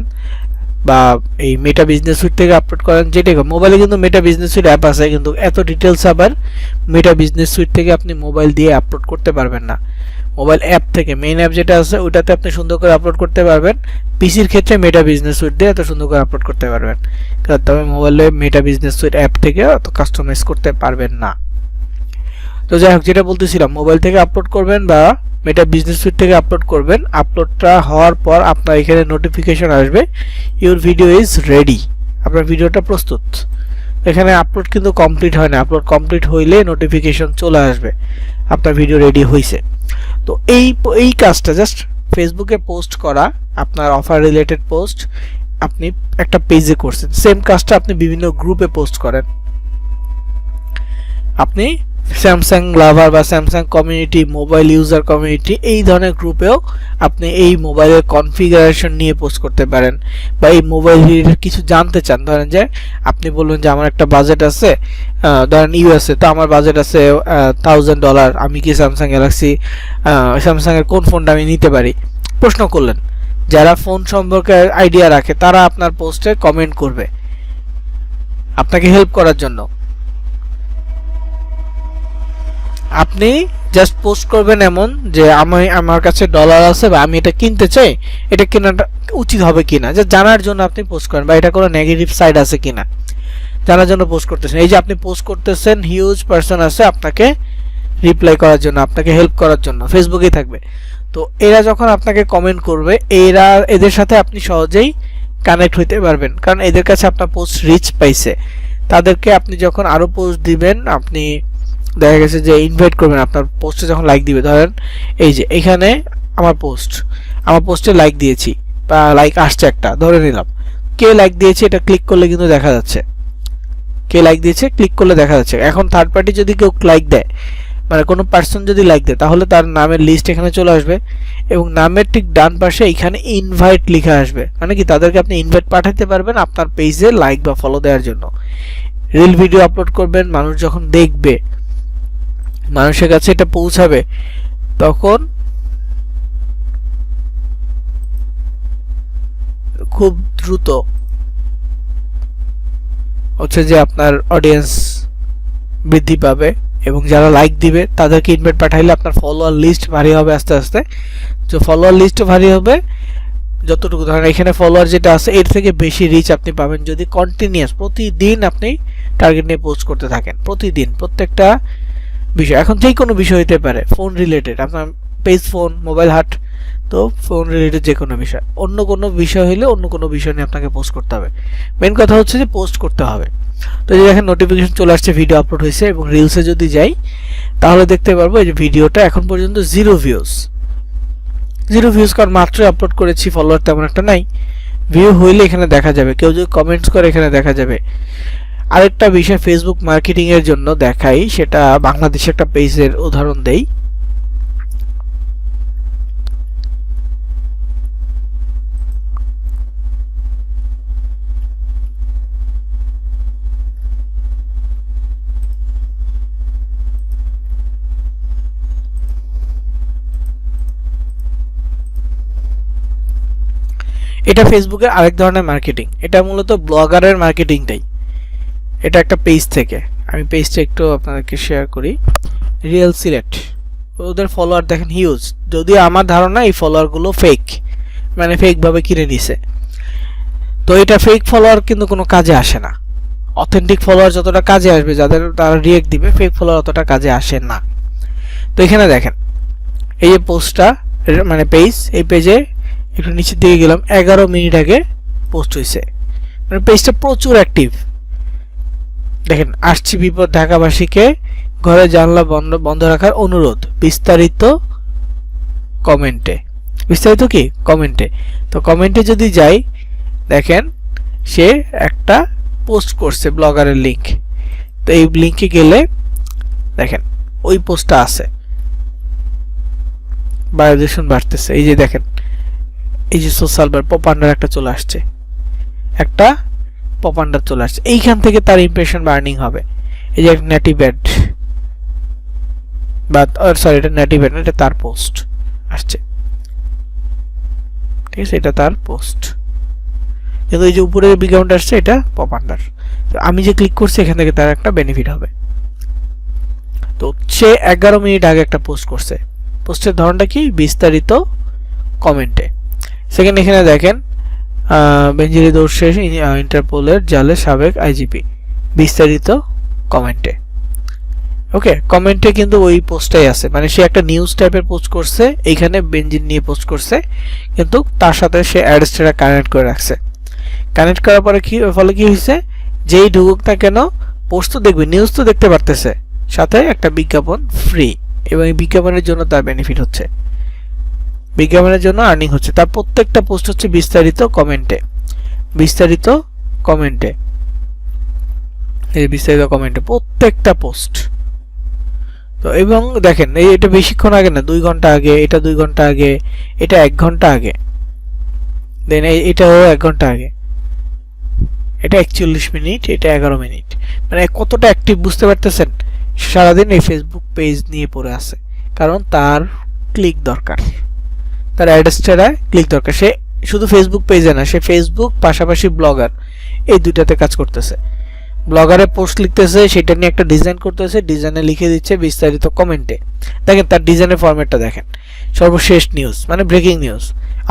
বা এই মেটা বিজনেস সুইট থেকে আপলোড করেন, যেটাই মোবাইলে কিন্তু মেটা বিজনেস সুইট অ্যাপ আছে, কিন্তু এত ডিটেলস আবার মেটা বিজনেস সুইট থেকে আপনি মোবাইল দিয়ে আপলোড করতে পারবেন না। মোবাইল অ্যাপ থেকে মেইন অ্যাপ যেটা আছে ওইটাতে আপনি সুন্দর করে আপলোড করতে পারবেন, পিসির ক্ষেত্রে মেটা বিজনেস সুইট দিয়ে এত সুন্দর করে আপলোড করতে পারবেন, কারণ তবে মোবাইলে মেটা বিজনেস সুইট অ্যাপ থেকে অত কাস্টমাইজ করতে পারবেন না। তো যাই হোক, যেটা বলতেছিলাম, মোবাইল থেকে আপলোড করবেন বা মেটা বিজনেস সুইট থেকে আপলোড করবেন। আপলোডটা হওয়ার পর আপনার এখানে নোটিফিকেশন আসবে, ইউর ভিডিও ইজ রেডি, আপনার ভিডিওটা প্রস্তুত। এখানে আপলোড কিন্তু কমপ্লিট হয় না, আপলোড কমপ্লিট হইলে নোটিফিকেশন চলে আসবে আপনার ভিডিও রেডি হয়েছে। তো এই কাজটা জাস্ট ফেসবুকে পোস্ট করা, আপনার অফার রিলেটেড পোস্ট আপনি একটা পেজে করছেন, সেম কাজটা আপনি বিভিন্ন গ্রুপে পোস্ট করেন। আপনি স্যামসাং লাভার বা Samsung community, mobile user community, এই ধরনের গ্রুপেও আপনি এই মোবাইলের কনফিগারেশন নিয়ে পোস্ট করতে পারেন, বা এই মোবাইল কিছু জানতে চান। ধরেন যে আপনি বলবেন যে আমার একটা বাজেট আছে, ধরেন ইউএসএ, তো আমার বাজেট আছে $1000, আমি কি স্যামসাং গ্যালাক্সি, স্যামসাংয়ের কোন ফোনটা আমি নিতে পারি, প্রশ্ন করলেন। যারা ফোন সম্পর্কে আইডিয়া রাখে তারা আপনার পোস্টে কমেন্ট করবে আপনাকে হেল্প করার জন্য। আপনি জাস্ট পোস্ট করবেন এমন যে আমার কাছে ডলার আছে বা আমি এটা কিনতে চাই, এটা কেনাটা উচিত হবে কিনা, যে জানার জন্য আপনি পোস্ট করেন, বা এটা কোনো নেগেটিভ সাইড আছে কিনা জানার জন্য পোস্ট করতেছেন। এই যে আপনি পোস্ট করতেছেন, হিউজ পার্সন আছে আপনাকে রিপ্লাই করার জন্য, আপনাকে হেল্প করার জন্য, ফেসবুকেই থাকবে। তো এরা যখন আপনাকে কমেন্ট করবে, এদের সাথে আপনি সহজেই কানেক্ট হইতে পারবেন, কারণ এদের কাছে আপনার পোস্ট রিচ পাইছে। তাদেরকে আপনি যখন আরও পোস্ট দিবেন, আপনি দেখা গেছে যে ইনভাইট করবেন, আপনার পোস্টে যখন লাইক দিবে, ধরেন এই যে এখানে আমার পোস্টে লাইক দিয়েছি বা লাইক আসছে একটা, ধরে নিলাম কে লাইক দিয়েছে, এটা ক্লিক করলে কিন্তু দেখা যাচ্ছে কে লাইক দিয়েছে, ক্লিক করলে দেখা যাচ্ছে। এখন থার্ড পার্টি যদি কেউ লাইক দেয়, মানে কোনো পার্সন যদি লাইক দেয়, তাহলে তার নামের লিস্ট এখানে চলে আসবে, এবং নামের ঠিক ডান পাশে এখানে ইনভাইট লেখা আসবে, মানে কি তাদেরকে আপনি ইনভাইট পাঠাতে পারবেন আপনার পেজে লাইক বা ফলো দেওয়ার জন্য। রিল ভিডিও আপলোড করবেন, মানুষ যখন দেখবে, মানুষের কাছে এটা পৌঁছাবে, তখন খুব দ্রুত হচ্ছে যে আপনার অডিয়েন্স বৃদ্ধি পাবে, এবং যারা লাইক দিবে তাদেরকে ইনভাইট পাঠাইলে আপনার ফলোয়ার লিস্ট ভারী হবে আস্তে আস্তে। তো ফলোয়ার লিস্টও ভারী হবে, যতটুকু ধরেন এখানে ফলোয়ার যেটা আছে এর থেকে বেশি রিচ আপনি পাবেন যদি কন্টিনিউয়াস প্রতিদিন আপনি টার্গেট নিয়ে পোস্ট করতে থাকেন, প্রতিদিন প্রত্যেকটা বিষয়। এখন যে কোনো বিষয় হতে পারে, ফোন রিলেটেড, আপনার পেজ ফোন, মোবাইল হাট, তো ফোন রিলেটেড যে কোনো বিষয়, অন্য কোনো বিষয় হলে অন্য কোনো বিষয় নিয়ে আপনাকে পোস্ট করতে হবে। মেন কথা হচ্ছে যে পোস্ট করতে হবে। তো এই যে দেখেন নোটিফিকেশন চলে আসছে, ভিডিও আপলোড হয়েছে, এবং রিলসে যদি যাই তাহলে দেখতে পারবো এই যে ভিডিওটা এখন পর্যন্ত 0 ভিউজ, কারণ মাত্রই আপলোড করেছি, ফলোয়ার তেমন একটা নাই। ভিউ হইলে এখানে দেখা যাবে, কেউ যদি কমেন্টস করে এখানে দেখা যাবে। আরেকটা বিষয় ফেসবুক মার্কেটিং এর জন্য দেখাই, সেটা বাংলাদেশে একটা পেজের উদাহরণ দেই। এটা ফেসবুকের আরেক ধরনের মার্কেটিং, এটা মূলত ব্লগারের মার্কেটিংটাই। এটা একটা পেজ থেকে, আমি পেজটা একটু আপনাদেরকে শেয়ার করি। রিয়েল সিলেট, ওদের ফলোয়ার দেখেন হিউজ, যদিও আমার ধারণা এই ফলোয়ারগুলো ফেক, মানে ফেকভাবে কিনে নিছে। তো এটা ফেক ফলোয়ার কিন্তু কোনো কাজে আসে না। অথেন্টিক ফলোয়ার যতটা কাজে আসবে, যাদের তারা রিয়েক্ট দিবে, ফেক ফলোয়ার অতটা কাজে আসে না। তো এখানে দেখেন এই যে পোস্টটা, মানে পেজ, এই পেজে একটু নিচের দিকে গেলাম, 11 মিনিট আগে পোস্ট হয়েছে, মানে পেজটা প্রচুর অ্যাক্টিভ। দেখেন, আসছি বিপদ, ঢাকাবাসীকে ঘরে জানলা বন্ধ রাখার অনুরোধ, বিস্তারিত কমেন্টে। বিস্তারিত কি কমেন্টে? তো কমেন্টে যদি যাই, দেখেন সে একটা পোস্ট করছে ব্লগারের লিংক। তো এই লিংকে গেলে দেখেন ওই পোস্টটা আছে, বায়ু দূষণ বাড়তেছে, এই যে দেখেন, এই যে সোশ্যাল বার পপান্ডার একটা চলে আসছে, একটা পপান্ডার চলে আসছে, এইখান থেকে তার ইমপ্রেশন বার্নিং হবে। এই যে নেটিভ অ্যাড, বা সরি এটা নেটিভ অ্যাড না, এটা তার পোস্ট আসছে, ঠিক আছে, এটা তার পোস্ট। কিন্তু এই যে উপরে ব্যাকগ্রাউন্ড আসছে, এটা পপান্ডার। তো আমি যে ক্লিক করছি, এখান থেকে তার একটা বেনিফিট হবে। তো সে 11 মিনিট আগে একটা পোস্ট করছে, পোস্টের ধরনটা কি, বিস্তারিত কমেন্টে। সেকেন্ড এখানে দেখেন, বেঞ্জিরি দৌড় শেষ, ইন্টারপোলের জালে সাবেক আইজিপি, বিস্তারিত কমেন্টে। ওকে, কমেন্টে কিন্তু ওই পোস্টটাই আছে, মানে সে একটা নিউজ টাইপের পোস্ট করছে, এইখানে বেঞ্জিন নিয়ে পোস্ট করছে, কিন্তু তার সাথে সে অ্যাডসটা কানেক্ট করে রাখছে। কানেক্ট করার পরে কি ফলে কি হয়েছে, যেই ঢুকুক না কেন পোস্ট তো দেখবে, নিউজ তো দেখতে পারতেছে, সাথে একটা বিজ্ঞাপন ফ্রি, এবং এই বিজ্ঞাপনের জন্য তার বেনিফিট হচ্ছে, বিজ্ঞাপনের জন্য আর্নিং হচ্ছে। তার প্রত্যেকটা পোস্ট হচ্ছে বিস্তারিত কমেন্টে, বিস্তারিত কমেন্টে, এই বিস্তারিত কমেন্টে প্রত্যেকটা পোস্ট। তো এবং দেখেন এটা বেশিক্ষণ আগে না, 2 ঘন্টা আগে, এটা 2 ঘন্টা আগে, এটা 1 ঘন্টা আগে, দেন এটাও 1 ঘন্টা আগে, এটা 41 মিনিট, এটা 11 মিনিট। মানে কতটা অ্যাক্টিভ বুঝতে পারতেছেন? সারাদিন এই ফেসবুক পেজ নিয়ে পড়ে আছে, কারণ তার ক্লিক দরকার, তার অ্যাডস্টারে ক্লিক দরকার। সে শুধু ফেসবুক পেজে না, সে ফেসবুক পাশাপাশি ব্লগার, এই দুইটাতে কাজ করতেছে। ব্লগারে পোস্ট লিখতেছে, সেটা নিয়ে একটা ডিজাইন করতেছে, ডিজাইনে লিখে দিচ্ছে বিস্তারিত কমেন্টে। দেখেন তার ডিজাইনের ফরম্যাটটা দেখেন, সর্বশেষ নিউজ মানে ব্রেকিং নিউজ,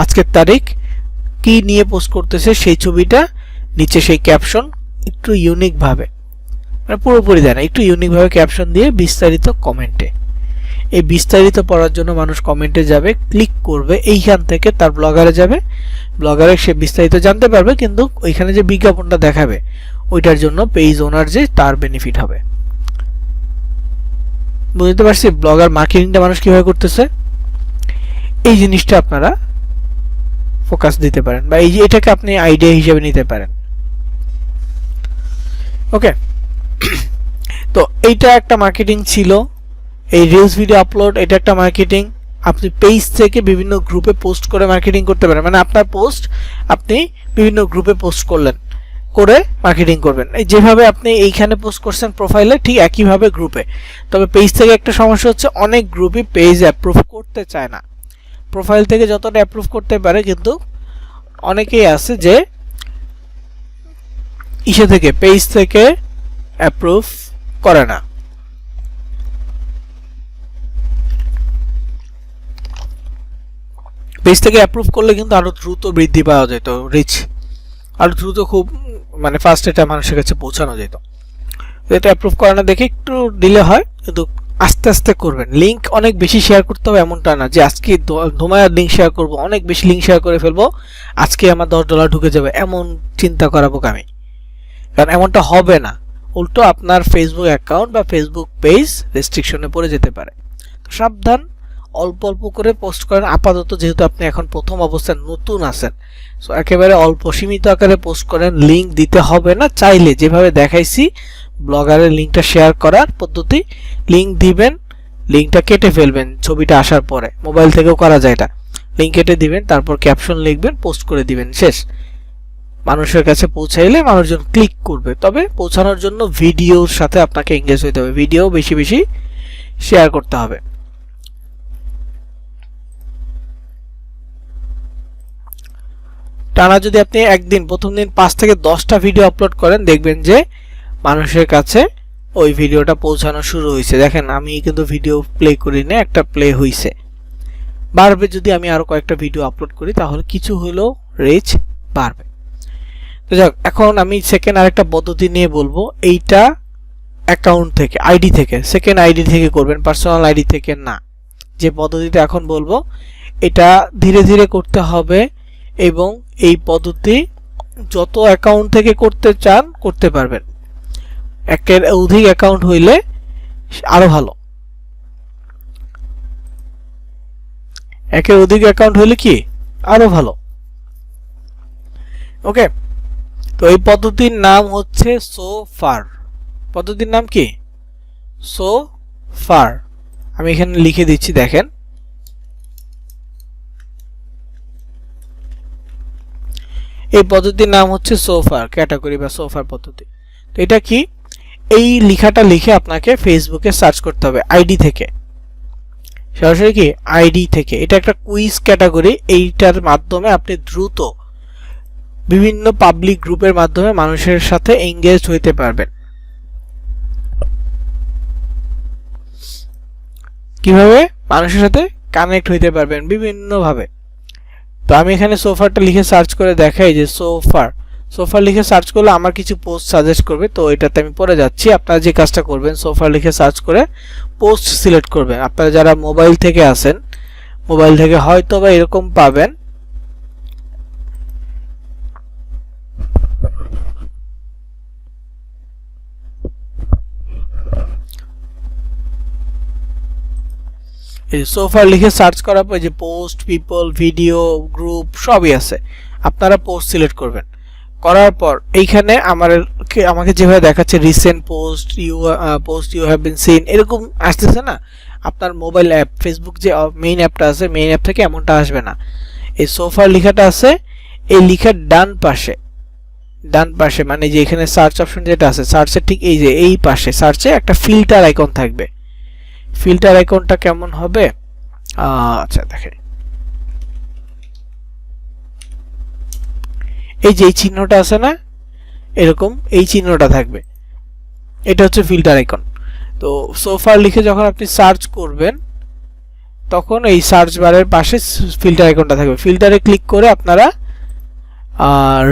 আজকের তারিখ, কি নিয়ে পোস্ট করতেছে সেই ছবিটা, নিচে সেই ক্যাপশন একটু ইউনিক ভাবে, মানে পুরোপুরি দেয় না, একটু ইউনিক ভাবে ক্যাপশন দিয়ে বিস্তারিত কমেন্টে। এই বিস্তারিত পড়ার জন্য মানুষ কমেন্টে যাবে, ক্লিক করবে, এইখান থেকে তার ব্লগারে যাবে, ব্লগারে সে বিস্তারিত জানতে পারবে, কিন্তু ওইখানে যে বিজ্ঞাপনটা দেখাবে ওইটার জন্য পেজ ওনার যে তার বেনিফিট হবে। বুঝতে পারছি ব্লগার মার্কেটিংটা মানুষ কিভাবে করতেছে, এই জিনিসটা আপনারা ফোকাস দিতে পারেন, বা এই যে এটাকে আপনি আইডিয়া হিসেবে নিতে পারেন। ওকে, তো এইটা একটা মার্কেটিং ছিল। এই রিলস ভিডিও আপলোড, এটা একটা মার্কেটিং। আপনি পেজ থেকে বিভিন্ন গ্রুপে পোস্ট করে মার্কেটিং করতে পারেন, মানে আপনার পোস্ট আপনি বিভিন্ন গ্রুপে পোস্ট করলেন, করে মার্কেটিং করবেন। এই যেভাবে আপনি এইখানে পোস্ট করছেন প্রোফাইলে, ঠিক একইভাবে গ্রুপে। তবে পেজ থেকে একটা সমস্যা হচ্ছে, অনেক গ্রুপই পেজ অ্যাপ্রুভ করতে চায় না। প্রোফাইল থেকে যতটা অ্যাপ্রুভ করতে পারে, কিন্তু অনেকেই আছে যে ইসে থেকে, পেজ থেকে অ্যাপ্রুভ করে না। পেজ থেকে অ্যাপ্রুভ করলে কিন্তু আরো দ্রুত বৃদ্ধি পাওয়া যেত, রিচ আরো দ্রুত, খুব মানে ফার্স্ট এটা মানুষের কাছে পৌঁছানো যেত। এটা অ্যাপ্রুভ করে না দেখে একটু ডিলে হয়, কিন্তু আস্তে আস্তে করবেন। লিঙ্ক অনেক বেশি শেয়ার করতে হবে এমনটা না যে আজকে ধুমায়ার লিঙ্ক শেয়ার করব, অনেক বেশি লিঙ্ক শেয়ার করে ফেলবো, আজকে আমার $10 ঢুকে যাবে, এমন চিন্তা করাবো আমি, কারণ এমনটা হবে না। উল্টো আপনার ফেসবুক অ্যাকাউন্ট বা ফেসবুক পেজ রেস্ট্রিকশনে পড়ে যেতে পারে। তো সাবধান, অল্প অল্প করে পোস্ট করেন। আপাতত যেহেতু আপনি এখন প্রথম অবস্থায় নতুন আছেন, সো একেবারে অল্প সীমিত আকারে পোস্ট করেন। লিঙ্ক দিতে হবে না, চাইলে যেভাবে দেখাইছি ব্লগারের লিঙ্কটা শেয়ার করার পদ্ধতি, লিঙ্ক দিবেন, লিঙ্কটা কেটে ফেলবেন ছবিটা আসার পরে, মোবাইল থেকেও করা যায় এটা। লিঙ্ক কেটে দিবেন, তারপর ক্যাপশন লিখবেন, পোস্ট করে দিবেন, শেষ। মানুষের কাছে পৌঁছাইলে মানুষজন ক্লিক করবে। তবে পৌঁছানোর জন্য ভিডিওর সাথে আপনাকে এঙ্গেজ হতে হবে, ভিডিও বেশি বেশি শেয়ার করতে হবে। টানা যদি আপনি একদিন প্রথম দিন 5 থেকে 10টা ভিডিও আপলোড করেন, দেখবেন যে মানুষের কাছে ওই ভিডিওটা পৌঁছানো শুরু হয়েছে। দেখেন আমি কিন্তু ভিডিও প্লে করি না, একটা প্লে হয়েছে। বাড়বে যদি আমি আরো কয়েকটা ভিডিও আপলোড করি, তাহলে কিছু হলেও রিচ বাড়বে। তো যাক, এখন আমি সেকেন্ড আরেকটা পদ্ধতি নিয়ে বলবো। এইটা অ্যাকাউন্ট থেকে, আইডি থেকে, সেকেন্ড আইডি থেকে করবেন, পার্সোনাল আইডি থেকে না। যে পদ্ধতিটা এখন বলবো এটা ধীরে ধীরে করতে হবে, এবং এই পদ্ধতি যত অ্যাকাউন্ট থেকে করতে চান করতে পারবেন। একের অধিক অ্যাকাউন্ট হইলে আরো ভালো। একের অধিক অ্যাকাউন্ট হইলে কি আরো ভালো। ওকে, তো এই পদ্ধতির নাম হচ্ছে সো ফার। পদ্ধতির নাম কি? So fur. আমি এখানে লিখে দিচ্ছি, দেখেন। এই পদ্ধতির নাম হচ্ছে সো ফার ক্যাটাগরি বা সো ফার পদ্ধতি। তো এটা কি? এই লেখাটা লিখে আপনাকে ফেসবুকে সার্চ করতে হবে আইডি থেকে, সরাসরি কি আইডি থেকে। এটা একটা কুইজ ক্যাটাগরি। এইটার মাধ্যমে আপনি দ্রুত বিভিন্ন পাবলিক গ্রুপের মাধ্যমে মানুষের সাথে এঙ্গেজ হইতে পারবেন। কিভাবে মানুষের সাথে কানেক্ট হইতে পারবেন? বিভিন্ন ভাবে। তো আমি এখানে সোফারটা লিখে সার্চ করে দেখাই যে সোফার লিখে সার্চ করলে আমার কিছু পোস্ট সাজেস্ট করবে। তো এটাতে আমি পরে যাচ্ছি। আপনারা যে কাজটা করবেন, সোফার লিখে সার্চ করে পোস্ট সিলেক্ট করবেন। আপনারা যারা মোবাইল থেকে আসেন, মোবাইল থেকে হয়তো বা এরকম পাবেন, এই সোফার লিখে সার্চ করার পর যে পোস্ট, পিপল, ভিডিও, গ্রুপ সবই আছে। আপনারা পোস্ট সিলেক্ট করবেন। করার পর এইখানে আমাকে যেভাবে দেখাচ্ছে recent post, you have been seen, এরকম আসতেছে না। আপনার মোবাইল অ্যাপ, ফেসবুক যে মেইন অ্যাপটা আছে, মেইন অ্যাপ থেকে এমনটা আসবে না। এই সোফার লেখাটা আছে, এই লেখার ডান পাশে মানে যে এখানে সার্চ অপশন যেটা আছে, সার্চের ঠিক এই যে এই পাশে সার্চে একটা ফিল্টার আইকন থাকবে। ফিল্টার আইকনটা কেমন হবে? আচ্ছা দেখেন, এই যে এই চিহ্নটা আছে না, এরকম এই চিহ্নটা থাকবে। এটা হচ্ছে ফিল্টার আইকন। তো সোফার লিখে যখন আপনি সার্চ করবেন, তখন এই সার্চ বারের পাশে ফিল্টার আইকনটা থাকবে। ফিল্টারে ক্লিক করে আপনারা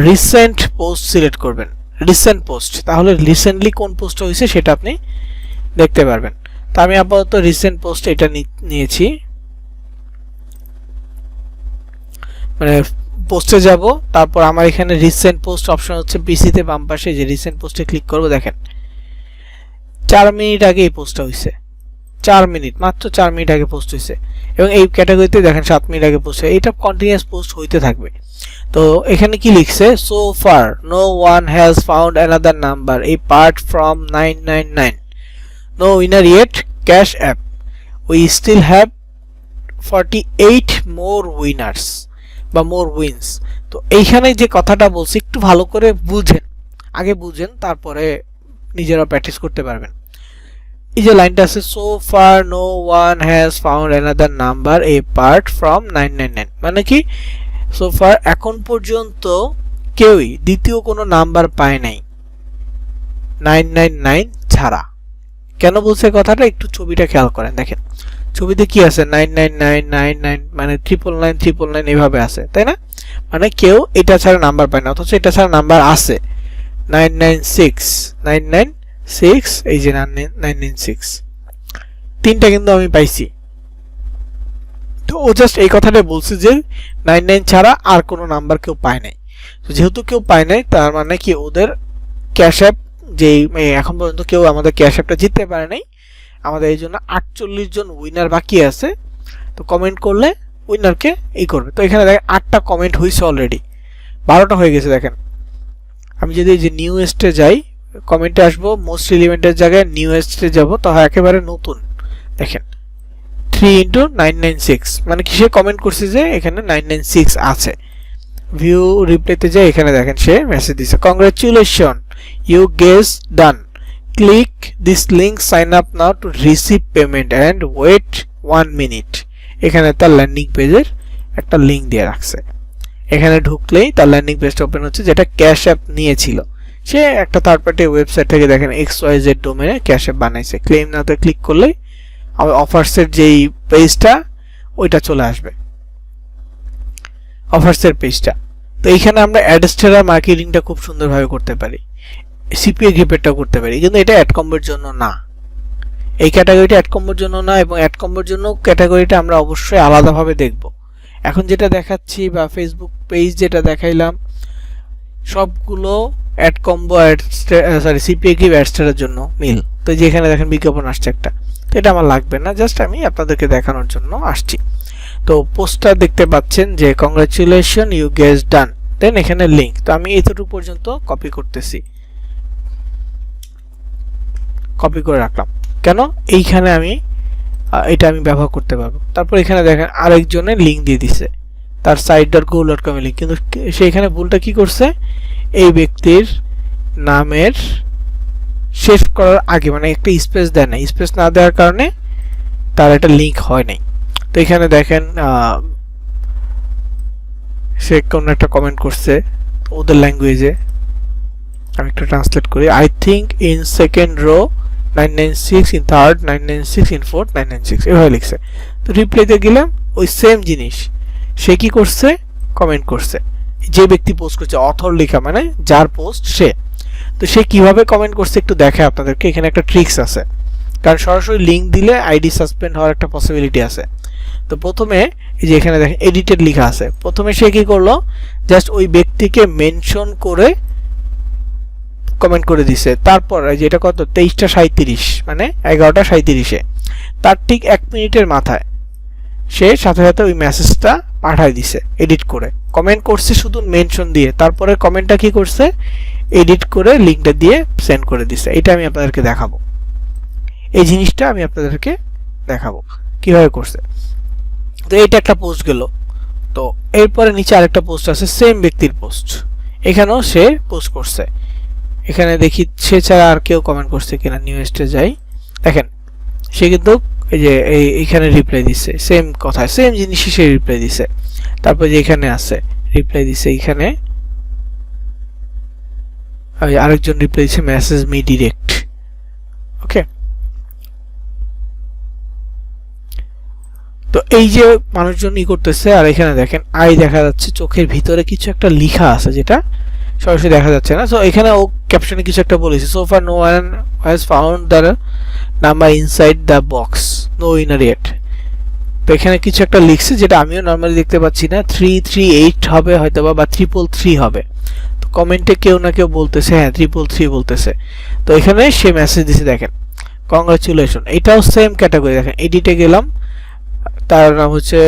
রিসেন্ট পোস্ট সিলেক্ট করবেন, রিসেন্ট পোস্ট। তাহলে রিসেন্টলি কোন পোস্ট হয়েছে সেটা আপনি দেখতে পারবেন। তো আমি আপাতত রিসেন্ট পোস্ট এটা নিয়েছি, মানে পোস্টে যাব। তারপর আমার এখানে রিসেন্ট পোস্ট অপশন হচ্ছে পিসিতে বাম পাশে, যে রিসেন্ট পোস্টে ক্লিক করব। দেখেন 4 মিনিট আগে এই পোস্টটা হয়েছে, 4 মিনিট, মাত্র 4 মিনিট আগে পোস্ট হয়েছে। এবং এই ক্যাটাগরিতে দেখেন 7 মিনিট আগে পোস্ট হয়েছে। এটা কন্টিনিউয়াস পোস্ট হইতে থাকবে। তো এখানে কি লিখছে? So far no one has found another number apart from 999, no winner yet, cash app, we still have 48 more winners বা more wins। তো এইখানে যে কথাটা বলছি একটু ভালো করে বুঝেন, আগে বুঝেন, তারপরে নিজেরা প্র্যাকটিস করতে পারবেন। এই যে লাইনটা আছে, so far no one has found another number apart from 999, মানে কি সো ফার এখন পর্যন্ত কেউই দ্বিতীয় কোনো নাম্বার পায় নাই 999 ছাড়া। কেন বলছে কথাটা? একটু ছবিটা খেয়াল করেন। দেখেন ছবিতে কি আছে? 99999, মানে 999 এইভাবে আছে, তাই না? মানে কেউ এটা ছাড়া নাম্বার পায় না। অথচ এটা ছাড়া নাম্বার আছে 996, এই যে 996, তিনটা কিন্তু আমি পাইছি। তো ও জাস্ট এই কথাটা বলছে যে 99 ছাড়া আর কোনো নাম্বার কেউ পায় নাই। তো যেহেতু কেউ পায় নাই, তার মানে কি ওদের ক্যাশ অ্যাপ, যে এখন পর্যন্ত কেউ আমাদের ক্যাশ অ্যাপটা জিততে পারে নাই। আমাদের এই জন্য 48 জন উইনার বাকি আছে। তো কমেন্ট করলে উইনারকে এই করবে। তো এখানে দেখেন 8টা কমেন্ট হয়েছে অলরেডি, 12টা হয়ে গেছে। দেখেন আমি যদি এই যে নিউয়েস্টে যাই, কমেন্টে আসবো, মোস্ট রিলেভেন্টের জায়গায় নিউয়েস্টে যাব, তাহলে একেবারে নতুন। দেখেন 3 × 996, মানে কি সে কমেন্ট করছে যে এখানে 996 আছে। ভিউ রিপ্লাইতে যাই, এখানে দেখেন সে মেসেজ দিছে, congratulation you guess done, click this link, sign up now to receive payment and wait 1 minute. এখানে তার ল্যান্ডিং পেজের একটা লিঙ্ক দিয়ে রাখছে। এখানে ঢুকলেই তার ল্যান্ডিং পেজটা ওপেন হচ্ছে, যেটা ক্যাশ অ্যাপ নিয়েছিল। সে একটা থার্ড পার্টি ওয়েবসাইট থেকে দেখেন XYZ ডোমেনে ক্যাশ অ্যাপ বানাইছে। ক্লেম নাওতে ক্লিক করলেই অফার্সের যেই পেজটা ওইটা চলে আসবে, অফার্সের পেজটা। তো এইখানে আমরা অ্যাডস্টেরা মার্কেটিংটা খুব সুন্দরভাবে করতে পারি, সিপিএ গ্রিপেরটাও করতে পারি, কিন্তু এটা অ্যাড কম্বোর জন্য না। এই ক্যাটাগরিটা অ্যাড কম্বোর জন্য না, এবং অ্যাড কম্বোর জন্য ক্যাটাগরিটা আমরা অবশ্যই আলাদাভাবে দেখব। এখন যেটা দেখাচ্ছি বা ফেসবুক পেজ যেটা দেখাইলাম সবগুলো অ্যাড কম্বো সিপিএ গ্রিপ অ্যাডস্টেরার জন্য মিল। তো যেখানে দেখেন বিজ্ঞাপন আসছে একটা, তো এটা আমার লাগবে না, জাস্ট আমি আপনাদেরকে দেখানোর জন্য আসছি। তো পোস্টটা দেখতে পাচ্ছেন যে কংগ্রাচুলেশন ইউ গেস ডান, দেন এখানে লিঙ্ক। তো আমি এতটুকু পর্যন্ত কপি করতেছি, কপি করে রাখলাম। কেন? এইখানে আমি এটা আমি ব্যবহার করতে পারবো। তারপর এখানে দেখেন আরেকজনের লিঙ্ক দিয়ে দিছে, তার site.google.com এর লিঙ্ক, কিন্তু সেইখানে ভুলটা কি করছে, এই ব্যক্তির নামের শেষ করার আগে মানে একটা স্পেস দেয় না, স্পেস না দেওয়ার কারণে তার একটা লিঙ্ক হয় নাই। তো এখানে দেখেন সে কোন একটা কমেন্ট করছে ওদের ল্যাঙ্গুয়েজে, আমি একটু ট্রান্সলেট করি। I think in second rho 996, in third 996, in fourth 996, এভাবে লিখছে। তো রিপ্লাইতে গেলাম, ওই সেম জিনিস সে কি করছে, কমেন্ট করছে। যে ব্যক্তি পোস্ট করছে, অথর লেখা মানে যার পোস্ট সে। তো সে কিভাবে কমেন্ট করছে একটু দেখে আপনাদেরকে, এখানে একটা ট্রিক্স আছে, কারণ সরাসরি লিঙ্ক দিলে আইডি সাসপেন্ড হওয়ার একটা পসিবিলিটি আছে। তো প্রথমে এই যে এখানে দেখেন এডিটেড লেখা আছে, প্রথমে সে কি করলো, জাস্ট ওই ব্যক্তিকে মেনশন করে কমেন্ট করে দিছে। তারপর যেটা কত 23:37 মানে 11:37-এ, তার ঠিক 1 মিনিটের মাথায় সে সাথে সাথে ওই মেসেজটা পাঠায় দিছে এডিট করে। কমেন্ট করছে শুধু মেনশন দিয়ে, তারপরে কমেন্টটা কি করছে, এডিট করে লিঙ্কটা দিয়ে সেন্ড করে দিছে। এটা আমি আপনাদেরকে দেখাবো, এই জিনিসটা আমি আপনাদেরকে দেখাবো কিভাবে করছে। তো এইটা একটা পোস্ট গেল। তো এরপরে নিচে আরেকটা পোস্ট আছে, সেম ব্যক্তির পোস্ট, এখানেও সে পোস্ট করছে। এখানে দেখি সে ছাড়া আর কেউ কমেন্ট করছে কিনা, নিউজে যাই, দেখেন সে কিন্তু এই যে এইখানে রিপ্লাই দিছে, সেম কথা সেম জিনিসই সে রিপ্লাই দিছে। তারপর যে এখানে আছে রিপ্লাই দিছে, এখানে আরেকজন রিপ্লাই দিছে মেসেজ মি ডিরেক্ট। ওকে, তো এই যে মানুষজন ই করতেছে, আর এখানে দেখেন আই দেখা যাচ্ছে, চোখের ভিতরে কিছু একটা লেখা আছে যেটা সরাসরি দেখা যাচ্ছে না। সো এখানে ও ক্যাপশনে কিছু একটা বলেছে, so far no one has found the number inside the box, no winner yet. তো এখানে কিছু একটা লিখছে যেটা আমিও নর্মালি দেখতে পাচ্ছি না, 338 হবে হয়তো বা 333 হবে। তো কমেন্টে কেউ না কেউ বলতেছে হ্যাঁ 333 বলতেছে। তো এখানে সে মেসেজ দিছে, দেখেন কংগ্রাচুলেশন, এটাও সেম ক্যাটাগরি। দেখেন এডিটে গেলাম, তার নাম হচ্ছে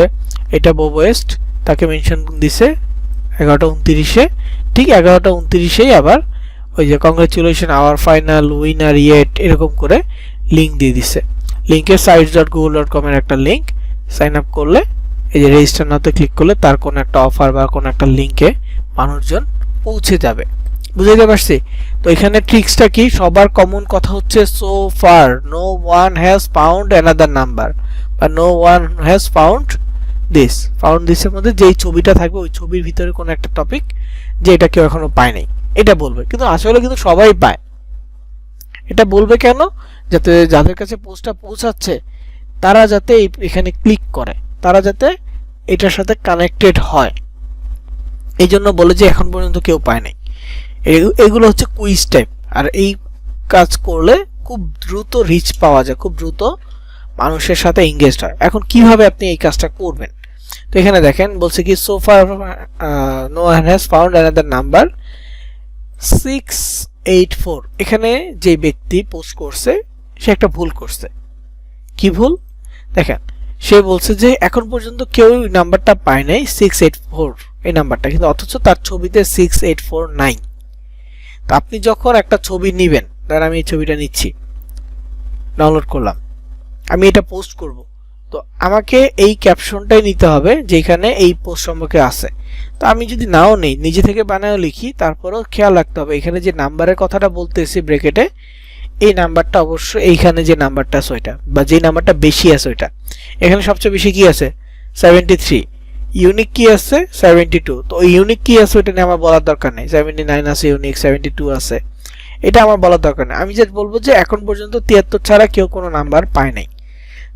এটা বব ওয়েস্ট, তাকে মেনশন দিছে 11:29-এ, ঠিক 11:29-এই আবার ওই যে congratulation hour final winner yet এরকম করে লিঙ্ক দিয়ে দিছে। লিঙ্কের sites.google.com এর একটা লিঙ্ক, সাইন আপ করলে এই যে রেজিস্টার নাওতে ক্লিক করলে তার কোন একটা অফার বা কোন একটা লিঙ্কে মানুষজন পৌঁছে যাবে। বুঝাইতে পারছি? তো এখানে ট্রিক্সটা কি, সবার কমন কথা হচ্ছে so far no one has found another number বা no one has found this. Found দিসের মধ্যে যেই ছবিটা থাকবে ওই ছবির ভিতরে কোনো একটা টপিক যে এটা কেউ এখনো পায় নাই, এটা বলবে। কিন্তু আসলে কিন্তু সবাই পায়। এটা বলবে কেন, যাতে যাদের কাছে পোস্টটা পৌঁছাচ্ছে তারা যাতে এখানে ক্লিক করে, তারা যাতে এটার সাথে কানেক্টেড হয়, এই জন্য বলে যে এখন পর্যন্ত কেউ পায় নাই। এগুলো হচ্ছে কুইজ টাইপ, আর এই কাজ করলে খুব দ্রুত রিচ পাওয়া যায়, খুব দ্রুত মানুষের সাথে এঙ্গেজড হয়। এখন কিভাবে আপনি এই কাজটা করবেন, তো এখানে দেখেন বলছে কি so far no one has found another number 684। এখানে যে ব্যক্তি পোস্ট করছে সে একটা ভুল করছে। কি ভুল? দেখেন সে বলছে যে এখন পর্যন্ত কেউ নাম্বারটা পায় নাই 684 এই নাম্বারটা, কিন্তু অথচ তার ছবিতে 684 নাই। তো আপনি যখন একটা ছবি নেবেন, ধর আমি এই ছবিটা নিচ্ছি, ডাউনলোড করলাম, আমি এটা পোস্ট করব, তো আমাকে এই ক্যাপশনটাই নিতে হবে যেখানে এই পোস্ট সম্পর্কে আছে। তো আমি যদি নাও নেই, নিজে থেকে বানায়ও লিখি, তারপরেও খেয়াল রাখতে হবে এখানে যে নাম্বারের কথাটা বলতেছি ব্র্যাকেটে, এই নাম্বারটা অবশ্যই এইখানে যে নাম্বারটা আছে ওইটা, বা যে নাম্বারটা বেশি আছে ওইটা। এখানে সবচেয়ে বেশি কি আছে 73, ইউনিক কি আছে 72, তো ওই ইউনিক কি আছে ওটা নিয়ে আমার বলার দরকার নেই। 79 আছে ইউনিক, 72 আছে, এটা আমার বলার দরকার নেই। আমি জাস্ট বলবো যে এখন পর্যন্ত 73 ছাড়া কেউ কোনো নাম্বার পায় নাই।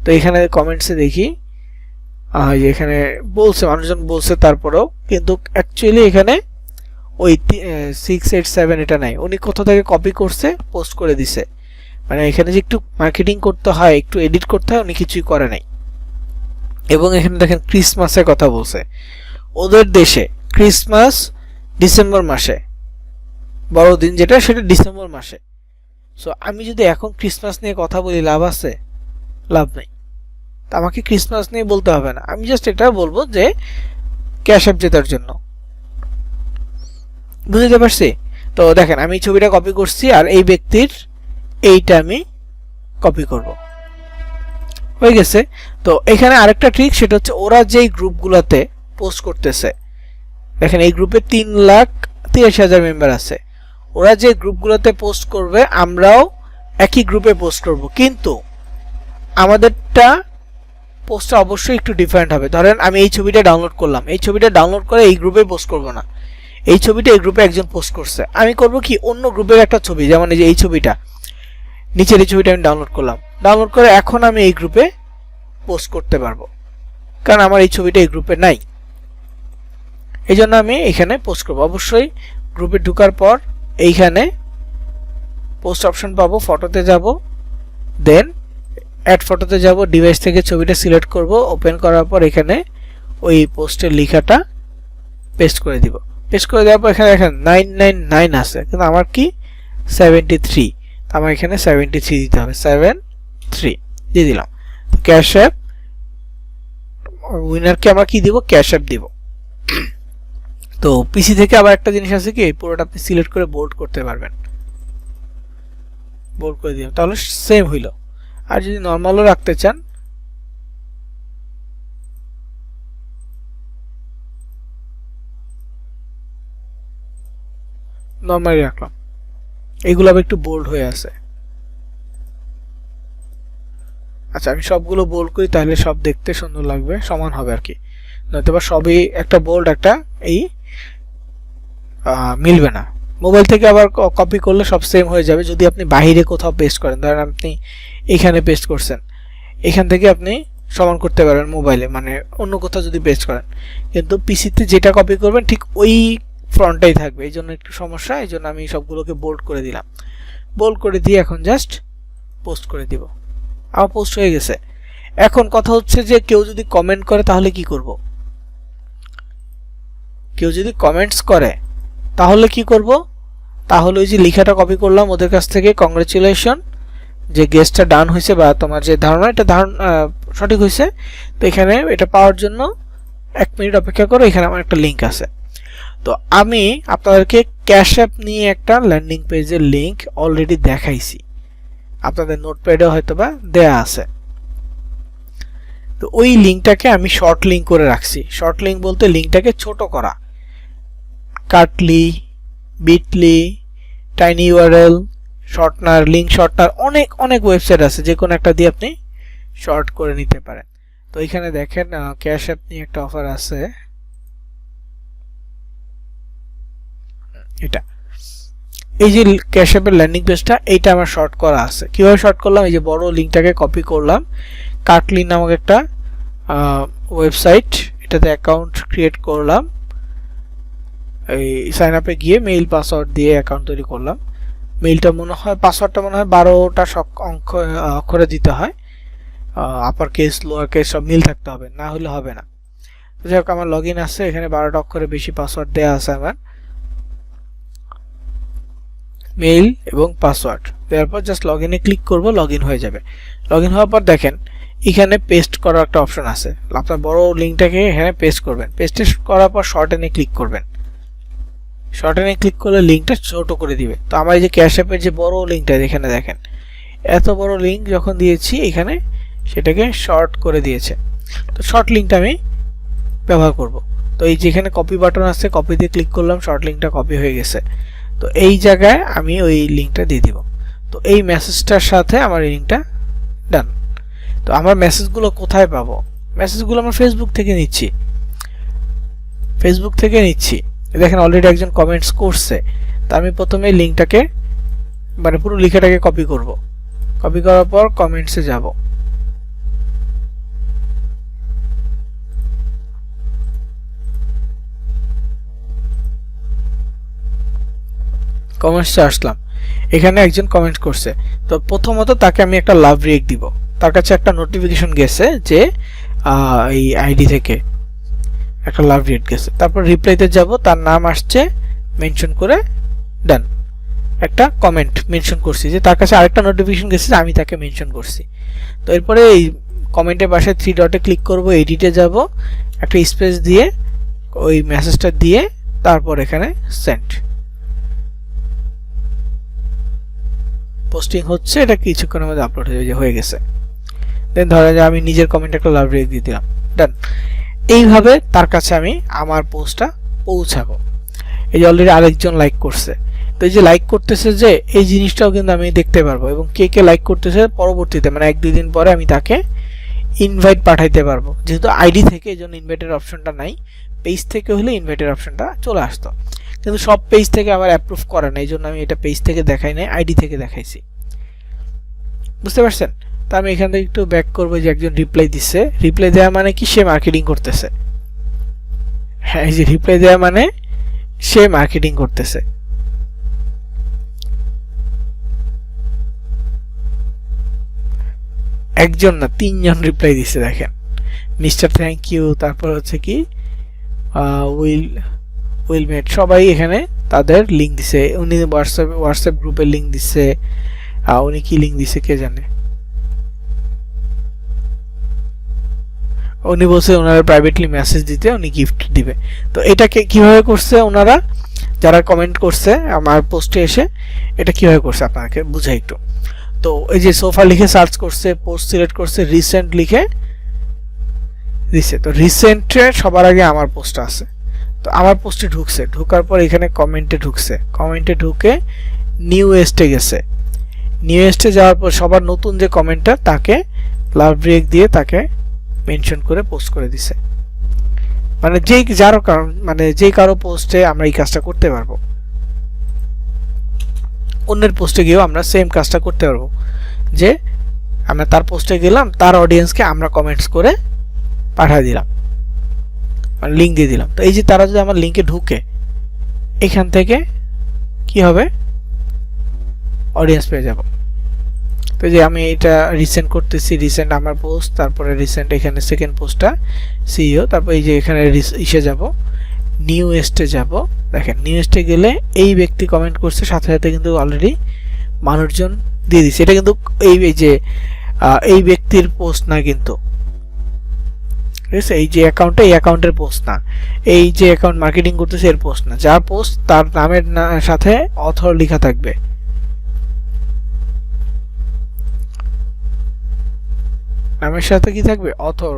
তো এখানে কমেন্টসে দেখি এখানে বলছে, মানুষজন বলছে তারপরেও, কিন্তু অ্যাকচুয়ালি এখানে ওই 687 এটা নাই, উনি কোথা থেকে কপি করছে পোস্ট করে দিছে। মানে এখানে যে একটু মার্কেটিং করতে হয়, একটু এডিট করতে হয়, উনি কিছুই করে নাই। এবং এখানে দেখেন ক্রিসমাসের কথা বলছে, ওদের দেশে ক্রিসমাস ডিসেম্বর মাসে, বড়দিন যেটা সেটা ডিসেম্বর মাসে। সো আমি যদি এখন ক্রিসমাস নিয়ে কথা বলি লাভ আছে? লাভ নেই। তো আমাকে ক্রিসমাস নিয়ে বলতে হবে না, আমি জাস্ট এটা বলবো যে ক্যাশ অ্যাপ জেতার জন্য। বুঝতে পারছি? তো দেখেন আমি ছবিটা কপি করছি আর এই ব্যক্তির এইটা আমি কপি করব, হয়ে গেছে। তো এখানে আরেকটা ট্রিক, সেটা হচ্ছে ওরা যেই গ্রুপগুলোতে পোস্ট করতেছে, দেখেন এই গ্রুপে 3,83,000 মেম্বার আছে, ওরা যে গ্রুপগুলোতে পোস্ট করবে আমরাও একই গ্রুপে পোস্ট করব, কিন্তু আমাদেরটা পোস্টটা অবশ্যই একটু ডিফারেন্ট হবে। ধরেন আমি এই ছবিটা ডাউনলোড করলাম, এই ছবিটা ডাউনলোড করে এই গ্রুপে পোস্ট করব না, এই ছবিটা এই গ্রুপে একজন পোস্ট করছে, আমি করব কি অন্য গ্রুপের একটা ছবি, যেমন এই যে এই ছবিটা, নিচের এই ছবিটা আমি ডাউনলোড করলাম, ডাউনলোড করে এখন আমি এই গ্রুপে পোস্ট করতে পারবো, কারণ আমার এই ছবিটা এই গ্রুপে নাই। এই জন্য আমি এখানে পোস্ট করব। অবশ্যই গ্রুপে ঢোকার পর এইখানে পোস্ট অপশন পাবো, ফটোতে যাব, দেন অ্যাড ফটোতে যাব, ডিভাইস থেকে ছবিটা সিলেক্ট করব, ওপেন করার পর এখানে ওই পোস্টের লেখাটা পেস্ট করে দিব। পেস্ট করে দেওয়ার পর এখানে দেখেন 999 আছে, কিন্তু আমার কি 73, আমার এখানে 73 দিতে হবে, 73 দিয়ে দিলাম। ক্যাশ অ্যাপ উইনারকে আমরা কি দিব? ক্যাশ অ্যাপ দিব। তো পিসি থেকে আবার একটা জিনিস আছে কি, পুরোটা আপনি সিলেক্ট করে বোল্ড করতে পারবেন, বোল্ড করে দিলাম, তাহলে সেম হইল। আর যদি নর্মালও রাখতে চান, নর্মালি রাখলাম, এইগুলো আবার একটু বোল্ড হয়ে আছে। আচ্ছা আমি সবগুলো বোল্ড করি, তাহলে সব দেখতে সুন্দর লাগবে, সমান হবে আর কি, নয়তো বা সবই একটা বোল্ড একটা এই মিলবে না। মোবাইল থেকে আবার কপি করলে সব সেম হয়ে যাবে। যদি আপনি বাইরে কোথাও পেস্ট করেন, ধরেন আপনি এখানে পেস্ট করছেন, এখান থেকে আপনি সমান করতে পারবেন মোবাইলে, মানে অন্য কোথাও যদি পেস্ট করেন, কিন্তু পিসিতে যেটা কপি করবেন ঠিক ওই ফ্রন্টটাই থাকবে, এই জন্য একটু সমস্যা। এই জন্য আমি সবগুলোকে বোল্ড করে দিলাম, বোল্ড করে দিয়ে এখন জাস্ট পোস্ট করে দিব, আমার পোস্ট হয়ে গেছে। এখন কথা হচ্ছে যে কেউ যদি কমেন্ট করে তাহলে কি করব? কেউ যদি কমেন্টস করে তাহলে কি করব? তাহলে ওই যে লেখাটা কপি করলাম ওদের কাছ থেকে, কংগ্রেচুলেশন যে গেস্টটা ডান হয়েছে, বা তোমার যে ধারণা এটা সঠিক হয়েছে, তো এখানে এটা পাওয়ার জন্য 1 মিনিট অপেক্ষা করো, এখানে আমার একটা লিঙ্ক আছে। তো আমি আপনাদেরকে ক্যাশ অ্যাপ নিয়ে একটা ল্যান্ডিং পেজের লিঙ্ক অলরেডি দেখাইছি, আপনাদের নোটপ্যাডে হয়তোবা দেয়া আছে। তো ওই লিঙ্কটাকে আমি শর্ট লিঙ্ক করে রাখছি। শর্ট লিঙ্ক বলতে লিঙ্কটাকে ছোট করা, Cuttly, Bitly, tiny URL, shortener, link shortener, অনেক অনেক ওয়েবসাইট আছে, যে কোনো একটা দিয়ে আপনি শর্ট করে নিতে পারেন। তো এখানে দেখেন ক্যাশ অ্যাপ নিয়ে একটা অফার আছে, এটা এই যে ক্যাশ অ্যাপের ল্যান্ডিং পেজটা, এইটা আমার শর্ট করা আছে। কিভাবে শর্ট করলাম? এই যে বড় লিঙ্কটাকে কপি করলাম, কাটলি নামক একটা ওয়েবসাইট, এটাতে অ্যাকাউন্ট ক্রিয়েট করলাম, এই সাইন আপে গিয়ে মেইল পাসওয়ার্ড দিয়ে অ্যাকাউন্ট তৈরি করলাম। মেইলটা মনে হয়, পাসওয়ার্ডটা মনে হয় 12টা অক্ষরে দিতে হয়, আপার কেস লোয়ার কেস সব মিল থাকতে হবে, না হলে হবে না। তো যাই হোক আমার লগ ইন আছে, এখানে 12টা অক্ষরে বেশি পাসওয়ার্ড দেওয়া আছে আমার, মেইল এবং পাসওয়ার্ড দেওয়ার পর জাস্ট লগ ইনে ক্লিক করব, লগ ইন হয়ে যাবে। লগ ইন হওয়ার পর দেখেন এখানে পেস্ট করার একটা অপশন আছে, আপনার বড় লিঙ্কটাকে এখানে পেস্ট করবেন, পেস্ট করার পর শর্টেনে ক্লিক করবেন, শর্টেনে ক্লিক করলে লিঙ্কটা ছোট করে দিবে। তো আমার এই যে ক্যাশ অ্যাপের যে বড় লিঙ্কটা এখানে দেখেন, এত বড় লিঙ্ক যখন দিয়েছি এখানে সেটাকে শর্ট করে দিয়েছে। তো শর্ট লিঙ্কটা আমি ব্যবহার করব। তো এই যেখানে কপি বাটন আছে, কপিতে ক্লিক করলাম, শর্ট লিঙ্কটা কপি হয়ে গেছে। তো এই জায়গায় আমি ওই লিঙ্কটা দিয়ে দিব। তো এই মেসেজটার সাথে আমার এই লিঙ্কটা ডান। তো আমার মেসেজগুলো কোথায় পাবো? মেসেজগুলো আমার ফেসবুক থেকে নিচ্ছি। ফেসবুক থেকে নিচ্ছি। দেখেন অলরেডি একজন কমেন্টস করছে। তা আমি প্রথমে লিঙ্কটাকে মানে পুরো লেখাটাকে কপি করব। কপি করার পর কমেন্টসে যাব। কমেন্টসে আসলাম, এখানে একজন কমেন্ট করছে। তো প্রথমত তাকে আমি একটা লাভ রিয়েক্ট দিব। তার কাছে একটা নোটিফিকেশন গেছে যে এই আইডি থেকে একটা লাভ রিয়েক্ট গেছে। তারপর রিপ্লাইতে যাব, তার নাম আসছে মেনশন করে ডান। একটা কমেন্ট মেনশন করছি যে তার কাছে আরেকটা নোটিফিকেশন গেছে, আমি তাকে মেনশন করছি। তো এরপরে এই কমেন্টের পাশে 3 ডটে ক্লিক করব, এডিটে যাব, একটা স্পেস দিয়ে ওই মেসেজটা দিয়ে তারপর এখানে সেন্ড। পোস্টিং হচ্ছে, এটা কিছুক্ষণের মধ্যে আপলোড হয়ে গেছে। দেন ধরা যায় আমি নিজের কমেন্ট একটা লাভ রিয়েক্ট দিয়ে দিলাম, ডান। এইভাবে তার কাছে আমি আমার পোস্টটা পৌঁছাবো। এই যে অলরেডি আরেকজন লাইক করছে। তো এই যে লাইক করতেছে যে এই জিনিসটাও কিন্তু আমি দেখতে পারবো, এবং কে কে লাইক করতেছে পরবর্তীতে মানে 1-2 দিন পরে আমি তাকে ইনভাইট পাঠাইতে পারবো। যেহেতু আইডি থেকে এই জন্য ইনভাইটের অপশনটা নাই, পেজ থেকে হলে ইনভাইটের অপশনটা চলে আসতো। কিন্তু সব পেজ থেকে আবার অ্যাপ্রুভ করে না, এই জন্য আমি এটা পেজ থেকে দেখাই নাই, আইডি থেকে দেখাইছি। বুঝতে পারছেন? তা আমি এখান থেকে একটু ব্যাক করবো। যে একজন রিপ্লাই দিচ্ছে, রিপ্লাই দেওয়া মানে কি সে মার্কেটিং করতেছে। হ্যাঁ, এই যে রিপ্লাই দেওয়া মানে সে মার্কেটিং করতেছে। একজন না 3 জন রিপ্লাই দিচ্ছে। দেখেন মিস্টার থ্যাংক ইউ, তারপর হচ্ছে কি উইল মেট, সবাই এখানে তাদের লিঙ্ক দিছে। উনি হোয়াটসঅ্যাপ গ্রুপের লিঙ্ক দিচ্ছে। উনি কি লিঙ্ক দিছে কে জানে। উনি বলছে ওনারা প্রাইভেটলি মেসেজ দিতে উনি গিফট দিবে। তো এটাকে কিভাবে করছে ওনারা যারা কমেন্ট করছে আমার পোস্টে এসে, এটা কিভাবে করছে আপনাকে বুঝাই একটু। তো এই যে সোফা লিখে সার্চ করছে, পোস্ট সিলেক্ট করছে, রিসেন্ট লিখে দিছে। তো রিসেন্টে সবার আগে আমার পোস্ট আছে। তো আমার পোস্টে ঢুকছে, ঢোকার পর এখানে কমেন্টে ঢুকছে, কমেন্টে ঢুকে নিউ এস্টে গেছে। নিউ এস্টে যাওয়ার পর সবার নতুন যে কমেন্টটা তাকে লাভ রিয়েক্ট দিয়ে তাকে মেনশন করে পোস্ট করে দিছে। মানে যেই কারো পোস্টে আমরা এই কাজটা করতে পারবো, অন্যের পোস্টে গিয়েও আমরা সেম কাজটা করতে পারবো। যে আমরা তার পোস্টে গেলাম, তার অডিয়েন্সকে আমরা কমেন্টস করে পাঠিয়ে দিলাম, মানে লিঙ্ক দিয়ে দিলাম। তো এই যে তারা যদি আমার লিঙ্কে ঢুকে, এখান থেকে কি হবে অডিয়েন্স পেয়ে যাব। তো যে আমি এটা রিসেন্ট করতেছি, রিসেন্ট আমার পোস্ট, তারপরে রিসেন্ট এখানে সেকেন্ড পোস্টটা সিইও, তারপর এই যে এখানে ইসে যাব, নিউ এস্টে যাব। দেখেন নিউ এস্টে গেলে এই ব্যক্তি কমেন্ট করছে, সাথে সাথে কিন্তু অলরেডি মানুষজন দিয়ে দিচ্ছে। এটা কিন্তু এই ব্যক্তির পোস্ট না, কিন্তু ঠিক আছে, এই যে অ্যাকাউন্টটা এই অ্যাকাউন্টের পোস্ট না, এই যে অ্যাকাউন্ট মার্কেটিং করতেছে এর পোস্ট না। যার পোস্ট তার নামের সাথে অথর লেখা থাকবে। নামের সাথে কি থাকবে? অথর,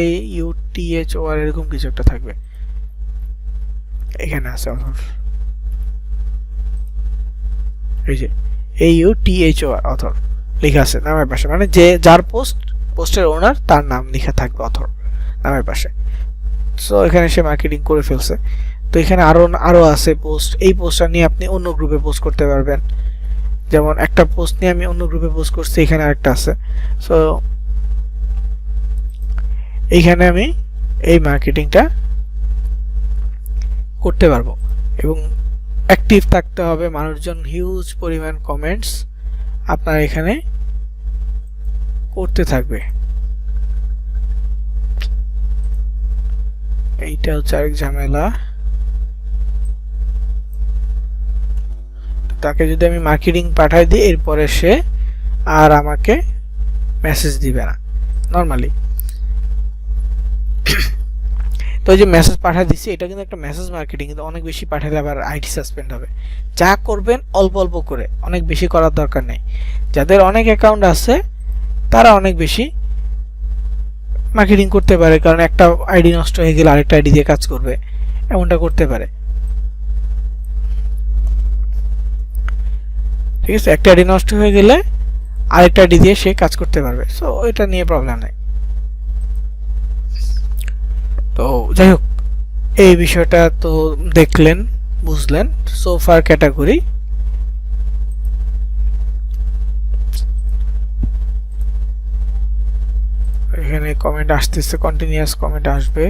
AUTHOR এরকম কিছু একটা থাকবে। এখানে আছে অথর, এই যে AUTHOR অথর লেখা আছে নামের পাশে, মানে যে যার পোস্টের ওনার তার নাম লেখা থাকবে অথর নামের পাশে। সো এখানে সে মার্কেটিং করে ফেলছে। তো এখানে আরো আছে পোস্ট। এই পোস্টটা নিয়ে আপনি অন্য গ্রুপে পোস্ট করতে পারবেন। যেমন একটা পোস্ট নিয়ে আমি অন্য গ্রুপে পোস্ট করছি, এখানে আরেকটা আছে। সো এইখানে আমি এই মার্কেটিংটা করতে পারবো, এবং অ্যাক্টিভ থাকতে হবে। মানুষজন হিউজ পরিমাণ কমেন্টস আপনার এখানে করতে থাকবে। এইটা হচ্ছে আরেক ঝামেলা। তাকে যদি আমি মার্কেটিং পাঠাই দিই, এরপরে সে আর আমাকে মেসেজ দিবে না নর্মালি। তো এই যে মেসেজ পাঠিয়ে দিচ্ছি, এটা কিন্তু একটা মেসেজ মার্কেটিং, কিন্তু অনেক বেশি পাঠালে আবার আইডি সাসপেন্ড হবে। যা করবেন অল্প অল্প করে, অনেক বেশি করার দরকার নেই। যাদের অনেক অ্যাকাউন্ট আছে তারা অনেক বেশি মার্কেটিং করতে পারে, কারণ একটা আইডি নষ্ট হয়ে গেলে আরেকটা আইডি দিয়ে কাজ করবে, এমনটা করতে পারে। ঠিক আছে, একটা আইডি নষ্ট হয়ে গেলে আরেকটা আইডি দিয়ে সে কাজ করতে পারবে। সো এটা নিয়ে প্রবলেম নাই। তো যাই হোক, এই বিষয়টা তো দেখলেন, বুঝলেন। সো ফার ক্যাটাগরি, এখানে কমেন্ট আসতেছে, কন্টিনিউয়াস কমেন্ট আসবে।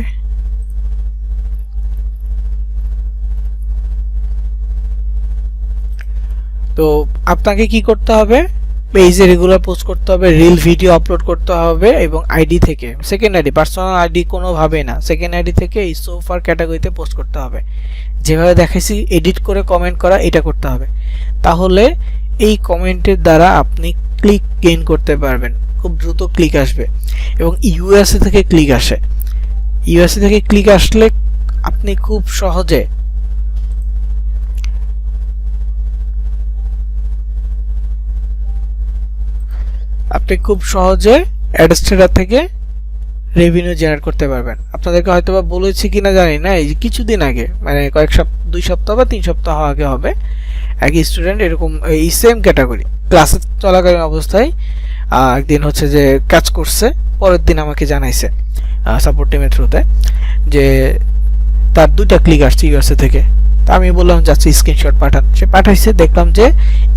তো আপনাকে কি করতে হবে, পেজে রেগুলার পোস্ট করতে হবে, রিল ভিডিও আপলোড করতে হবে এবং আইডি থেকে, সেকেন্ড আইডি, পার্সোনাল আইডি কোনোভাবে না, সেকেন্ড আইডি থেকে এই সোফার ক্যাটাগরিতে পোস্ট করতে হবে। যেভাবে দেখাইছি এডিট করে কমেন্ট করা, এটা করতে হবে। তাহলে এই কমেন্টের দ্বারা আপনি ক্লিক গেইন করতে পারবেন, খুব দ্রুত ক্লিক আসবে। এবং ইউএসএ থেকে ক্লিক আসে, ইউএসএ থেকে ক্লিক আসলে আপনি খুব সহজে অ্যাডস্টেটার থেকে রেভিনিউ জেনারেট করতে পারবেন। আপনাদেরকে হয়তো বা বলেছি কিনা জানি না, এই যে কিছুদিন আগে, মানে দুই সপ্তাহ বা 3 সপ্তাহ আগে হবে, এক স্টুডেন্ট এরকম এই সেম ক্যাটাগরি ক্লাসে চলাকালীন অবস্থায় একদিন হচ্ছে যে কাজ করছে, পরের দিন আমাকে জানাইছে সাপোর্ট টিমের থ্রুতে যে তার 2টা ক্লিক আসছে ইউএসএ থেকে। তা আমি বললাম যাচ্ছে স্ক্রিনশট পাঠান, সে পাঠাইছে, দেখলাম যে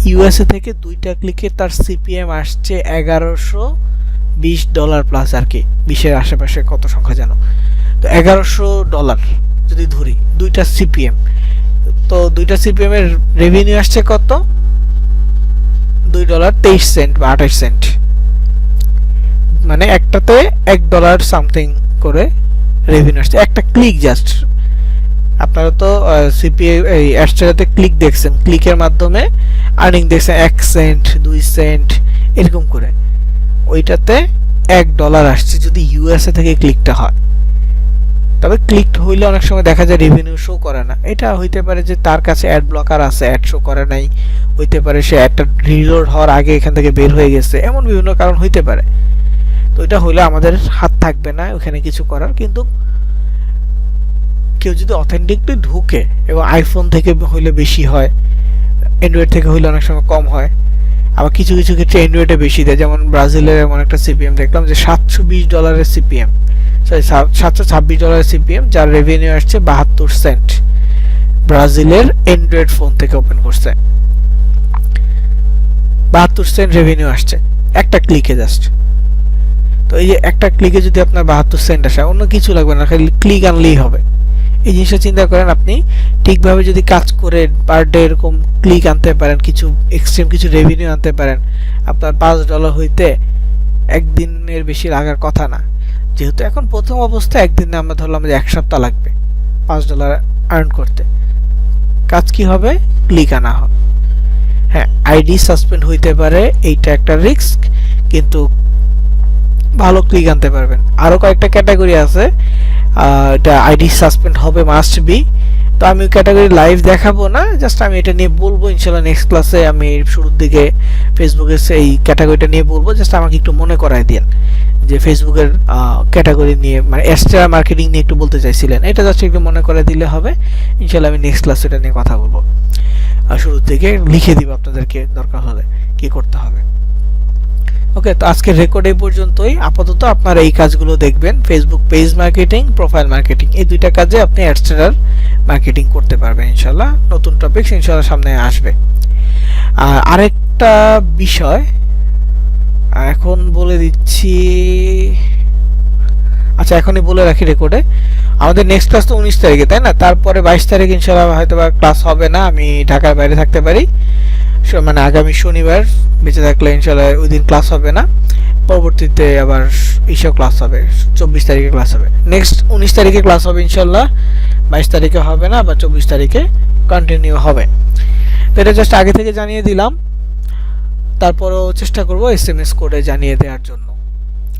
ইউএসএ থেকে 2টা ক্লিকে তার সিপিএম আসছে $1120 প্লাস, আর কি 20-এর আশেপাশে কত সংখ্যা জানো। তো $1100 যদি ধরি 2টা সিপিএম, তো 2টা সিপিএম এর রেভিনিউ আসছে কত, $2.23 বা 28 সেন্ট, মানে একটাতে $1 সামথিং করে রেভিনিউ আসছে, একটা ক্লিক জাস্ট। আপনারা তো সিপিএ এই অ্যাডস্টেটাতে ক্লিক দেখছেন, ক্লিকের মাধ্যমে আর্নিং দেখছেন 1 সেন্ট 2 সেন্ট এরকম করে, ওইটাতে $1 আসছে যদি ইউএসএ থেকে ক্লিকটা হয়। তবে ক্লিক হইলে অনেক সময় দেখা যায় রেভিনিউ শো করে না, এটা হইতে পারে যে তার কাছে অ্যাড ব্লকার আছে, অ্যাড শো করে নাই, হইতে পারে সে অ্যাডটা রিলোড হওয়ার আগে এখান থেকে বের হয়ে গেছে, এমন বিভিন্ন কারণ হইতে পারে। তো এটা হইলে আমাদের হাত থাকবে না ওখানে কিছু করার। কিন্তু কেউ যদি অথেন্টিকলি ঢুকে, এবং আইফোন থেকে হইলে বেশি হয়, অ্যান্ড্রয়েড থেকে হইলে অনেক সময় কম হয়, আবার কিছু কিছু ক্ষেত্রে অ্যান্ড্রয়েডে বেশি দেয়। যেমন ব্রাজিলের এমন একটা সিপিএম দেখলাম যে $720 সিপিএম, সরি $726 সিপিএম, যার রেভিনিউ আসছে 72 সেন্ট, ব্রাজিলের অ্যান্ড্রয়েড ফোন থেকে ওপেন করছে, 72 সেন্ট রেভিনিউ আসছে একটা ক্লিকে জাস্ট। তো এই যে একটা ক্লিকে যদি আপনার 72 সেন্ট আসে, অন্য কিছু লাগবে না, খালি ক্লিক আনলেই হবে। এই জিনিসটা চিন্তা করেন, আপনি ঠিকভাবে যদি কাজ করে পার ডে এরকম ক্লিক আনতে পারেন, কিছু এক্সট্রিম কিছু রেভিনিউ আনতে পারেন, আপনার $5 হইতে একদিনের বেশি লাগার কথা না। যেহেতু এখন প্রথম অবস্থায় একদিনে আমরা ধরলাম যে 1 সপ্তাহ লাগবে $5 আর্ন করতে, কাজ কি হবে, ক্লিক আনা হবে। হ্যাঁ, আইডি সাসপেন্ড হইতে পারে, এইটা একটা রিস্ক, কিন্তু ভালো ক্লিক আনতে পারবেন। আরো কয়েকটা ক্যাটাগরি আছে, এটা আইডি সাসপেন্ড হবে মাস্ট বি। তো আমি ক্যাটাগরি লাইভ দেখাবো না, জাস্ট আমি এটা নিয়ে বলবো ইনশাআল্লাহ নেক্সট ক্লাসে। আমি শুরুর দিকে ফেসবুকের এই ক্যাটাগরিটা নিয়ে বলবো, জাস্ট আমাকে একটু মনে করায় দিন যে ফেসবুকের ক্যাটাগরি নিয়ে, মানে এক্সট্রা মার্কেটিং নিয়ে একটু বলতে চাইছিলেন, এটা জাস্ট একটু মনে করে দিলে হবে। ইনশাআল্লাহ আমি নেক্সট ক্লাসে এটা নিয়ে কথা বলবো, আর শুরুর দিকে লিখে দিব আপনাদেরকে দরকার হলে কি করতে হবে। ওকে, তো আজকের রেকর্ড এই পর্যন্তই। আপাতত আপনারা এই কাজগুলো দেখবেন, Facebook page marketing, profile marketing, এই দুইটা কাজে আপনি অ্যাডস্টেটার মার্কেটিং করতে পারবেন ইনশাআল্লাহ। নতুন টপিকস ইনশাআল্লাহ সামনে আসবে। আর আরেকটা বিষয় এখন বলে দিচ্ছি, আচ্ছা এখনই বলে রাখি রেকর্ডে, আমাদের নেক্সট ক্লাস তো 19 তারিখে, তাই না? তারপরে 22 তারিখ ইনশাআল্লাহ হয়তো বা ক্লাস হবে না, আমি ঢাকার বাইরে থাকতে পারি, মানে আগামী শনিবার বেঁচে থাকলে ইনশাআল্লাহ ওই দিন ক্লাস হবে না। পরবর্তীতে আবার ইসব ক্লাস হবে, 24 তারিখে ক্লাস হবে। নেক্সট 19 তারিখে ক্লাস হবে ইনশাআল্লাহ, 22 তারিখে হবে না, বা 24 তারিখে কন্টিনিউ হবে। তো এটা জাস্ট আগে থেকে জানিয়ে দিলাম, তারপরও চেষ্টা করব SMS কোডে জানিয়ে দেওয়ার জন্য।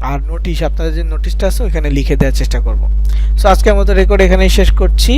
আর নোটিশ, আপনাদের যে নোটিশটা আছে ওখানে লিখে দেওয়ার চেষ্টা করব। সো আজকের মতো রেকর্ড এখানেই শেষ করছি।